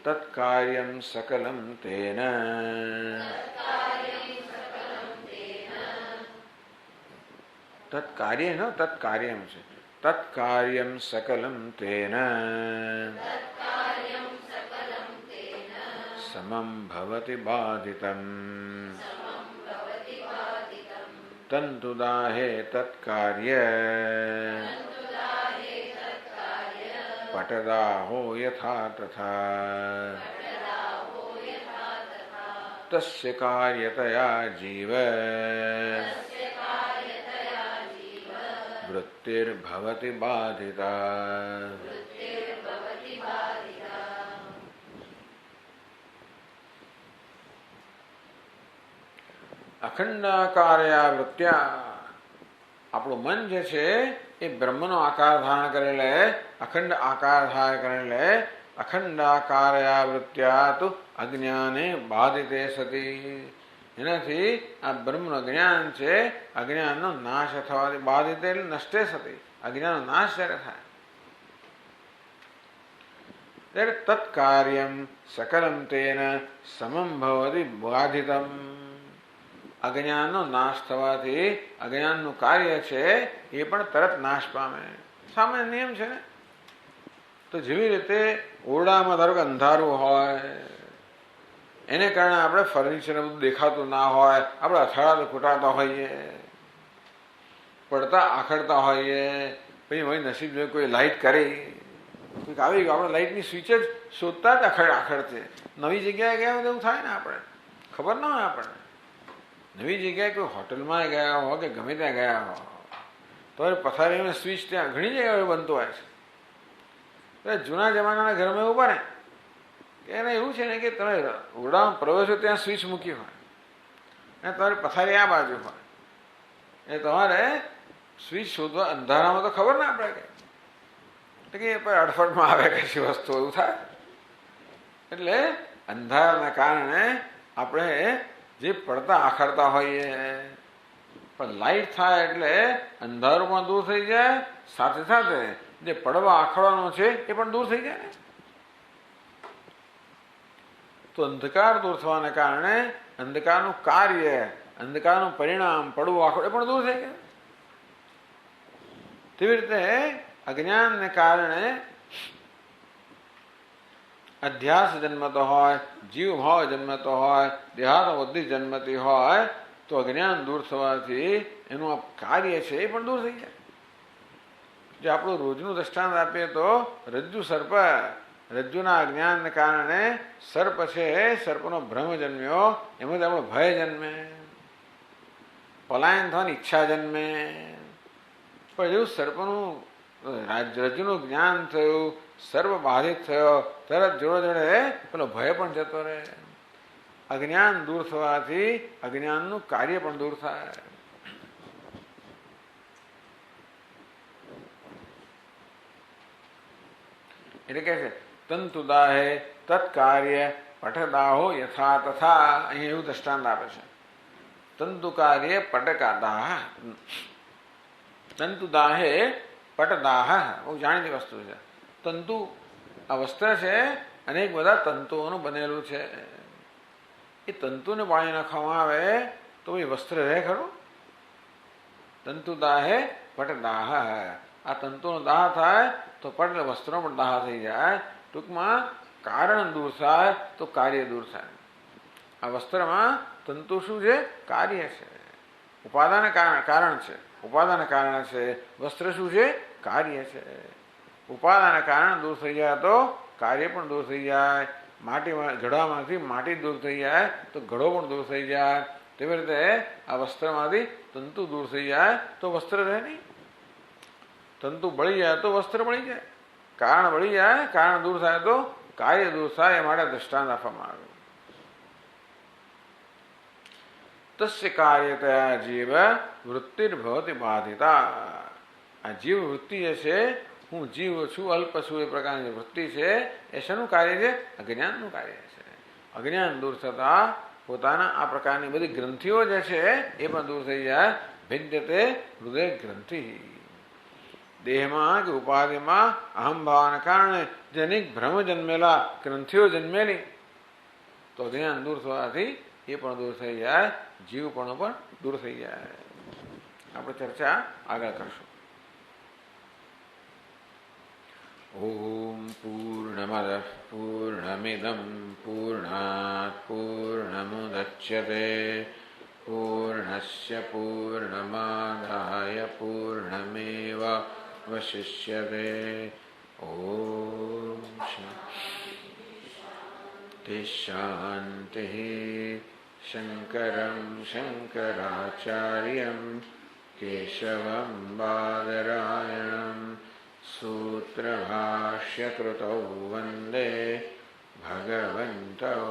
તત્કાર્યમ સકલમ તેન. તત્કાર્ય ન તત્કાર્યમ છે. તત્કાર્યમ સકલમ તેન સમમ ભવતિ બાધિતમ તંતુદાહે તત્કાર્ય પટદાહો યથા તથા તસ્ય કાર્યતયા જીવ વૃત્તિર્ભવતિ બાધિતા. અખંડાકાર્યા વૃત્ત્યા આપણું મન જે છે એ બ્રહ્મનો આકાર ધારણ કરેલે અખંડ આકાર ધારણ કરેલે અખંડાકાર્યા વૃત્ત્યા તો અજ્ઞાને બાધિતે સતી. એનાથી આ બ્રહ્મનું જ્ઞાન છે અજ્ઞાનનો નાશ થવાથી બાધિતે એટલે નષ્ટે સતી, અજ્ઞાનનો નાશ જ્યારે થાય ત્યારે તત્કાર્યમ સકલમ તેન સમમ ભવતિ બાધિતમ. અજ્ઞાનનો નાશ થવાથી અજ્ઞાનનું કાર્ય છે એ પણ તરત નાશ પામે. સામાન્ય નિયમ છે ને. તો જેવી રીતે ઓરડામાં ધારો કે અંધારું હોય એને કારણે આપણે ફર્નિચર બધું દેખાતું ના હોય, આપણે અથડાતા કૂટાતા હોઈએ, પડતા આખડતા હોઈએ, પછી હોય નસીબ જોઈએ કોઈ લાઇટ કરી કોઈક આવી ગયું, આપણે લાઇટની સ્વિચ જ શોધતા જ આખડતે નવી જગ્યાએ ગયા હોય એવું થાય ને. આપણે ખબર ના હોય, આપણે નવી જગ્યાએ કોઈ હોટલમાં ગયા હો કે ગમે ત્યાં ગયા હો તો પથારીમાં સ્વિચ ત્યાં ઘણી જગ્યાએ બનતો હોય છે. જૂના જમાનાના ઘરમાં એવું બને કે એને એવું છે ને કે તમે ઓરડામાં પ્રવેશો ત્યાં સ્વિચ મૂકી હોય અને તમારી પથારી આ બાજુ હોય એ તમારે સ્વિચ શોધવા અંધારામાં તો ખબર ના પડે કે અડફડમાં આવે કશી વસ્તુ એવું થાય. એટલે અંધારાના કારણે આપણે જે પડતા આખડતા હોઈએ પણ લાઇટ થાય એટલે અંધારું પણ દૂર થઈ જાય, સાથે સાથે જે પડવા આખડવાનો છે એ પણ દૂર થઈ જાય ને. તો અંધકાર દૂર થવાને કારણે અંધકારનું કાર્ય, અંધકારનું પરિણામ પડવું આખડો એ પણ દૂર થઈ જાય. તેવી રીતે અજ્ઞાનને કારણે અધ્યાસ જન્મતો હોય, જીવ ભાવ જન્મતો હોય, દેહાત્મ બુદ્ધિ જન્મતી હોય તો અજ્ઞાન દૂર થવાથી એનું આ કાર્ય છે એ પણ દૂર થઈ જાય. જે આપણું રોજનું દ્રષ્ટાંત આપીએ તો રજ્જુ સર્પ, રજ્જુના અજ્ઞાનને કારણે સર્પ છે, સર્પનો ભ્રમ જન્મ્યો, એમાંથી આપણો ભય જન્મે, પલાયન થવાની ઈચ્છા જન્મે. પણ જેવું સર્પનું રજ્જુનું જ્ઞાન થયું, સર્વ બાધિત થયો, તરત જોડે જોડે પેલો ભય પણ જતો રહે. અજ્ઞાન દૂર થવાથી અજ્ઞાનનું કાર્ય પણ દૂર થાય. એટલે કે છે તંતુદાહે તત્કાર્ય પટદાહો યથા તથા. અહીં એવું દ્રષ્ટાંત આપે છે. તંતુ કાર્ય પટકાદાહ, તંતુદાહે પટદાહ, બહુ જાણીતી વસ્તુ છે. તંતુ આ વસ્ત્ર છે, અનેક બધા તંતુઓનું બનેલું છે. એ તંતુને પાણી નાખવામાં આવે તો એ વસ્ત્ર રહે ખરું? તંતુદાહે પટદાહ, આ તંતુનો દાહ થાય તો પટ વસ્ત્રનો પણ દાહ થઈ જાય. ટૂંકમાં કારણ દૂર થાય તો કાર્ય દૂર થાય. આ વસ્ત્રમાં તંતુ શું છે? કાર્ય છે. ઉપાદાન કારણ છે, ઉપાદાન કારણ છે. વસ્ત્ર શું છે? કાર્ય છે. ઉપાદાન કારણ દૂર થઈ જાય તો કાર્ય પણ દૂર થઈ જાય. માટીમાં ઘડામાંથી માટી દૂર થઈ જાય તો ઘડો પણ દૂર થઈ જાય. તેવી રીતે આ વસ્ત્રમાંથી તંતુ દૂર થઈ જાય તો વસ્ત્ર રહે નહીં. તંતુ બળી જાય તો વસ્ત્ર બળી જાય. કારણ બળી જાય, કારણ દૂર થાય તો કાર્ય દૂર થાય. એ માટે દ્રષ્ટાંત આપવામાં આવ્યું. તસ્ય કાર્યતયા જીવ વૃત્તિર્ભવતી બાધિતા. આ જીવ વૃત્તિ જે છે, હું જીવ છું, અલ્પ છું, એ પ્રકારની વૃત્તિ છે. એ શેનું કાર્ય છે? અજ્ઞાનનું કાર્ય છે. અજ્ઞાન દૂર થતા પોતાના આ પ્રકારની બધી ગ્રંથિઓ જે છે એ પણ દૂર થઈ જાય. ભિદ્યતે હૃદય ગ્રંથિ. દેહમાં કે ઉપાધિમાં અહમ ભાવના કારણે જેની ભ્રમ જન્મેલા ગ્રંથિઓ જન્મેલી, તો અજ્ઞાન દૂર થવાથી એ પણ દૂર થઈ જાય. જીવપણો પણ દૂર થઈ જાય. આપણે ચર્ચા આગળ કરશું. ઓમ પૂર્ણમદ પૂર્ણમિદમ પૂર્ણાત પૂર્ણમુદચ્યતે પૂર્ણસ્ય પૂર્ણમાદાય પૂર્ણમેવાવશિષ્યતે. ઓમ શાંતિ શાંતિ. શંકરં શંકરાચાર્યં કેશવં બાદરાયણં સૂત્રભાષ્યકૃતૌ વંદે ભગવन्तौ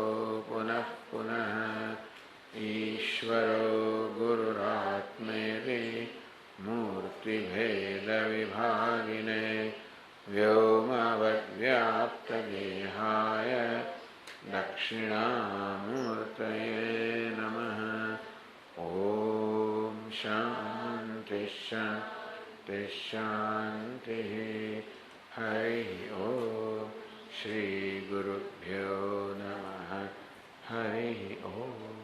પુનઃ પુનઃ. ઈશ્વરો ગુરુરાત્મેતિ મૂર્તિભેદવિભાગિને વ્યોમવદ્વ્યાપ્તદેહાય દક્ષિણામૂર્તયે નમઃ. ઓમ શાંતિ શાંતિ શાંતિ. હરિ ઓમ. શ્રી ગુરુભ્યો નમઃ. હરિ ઓમ.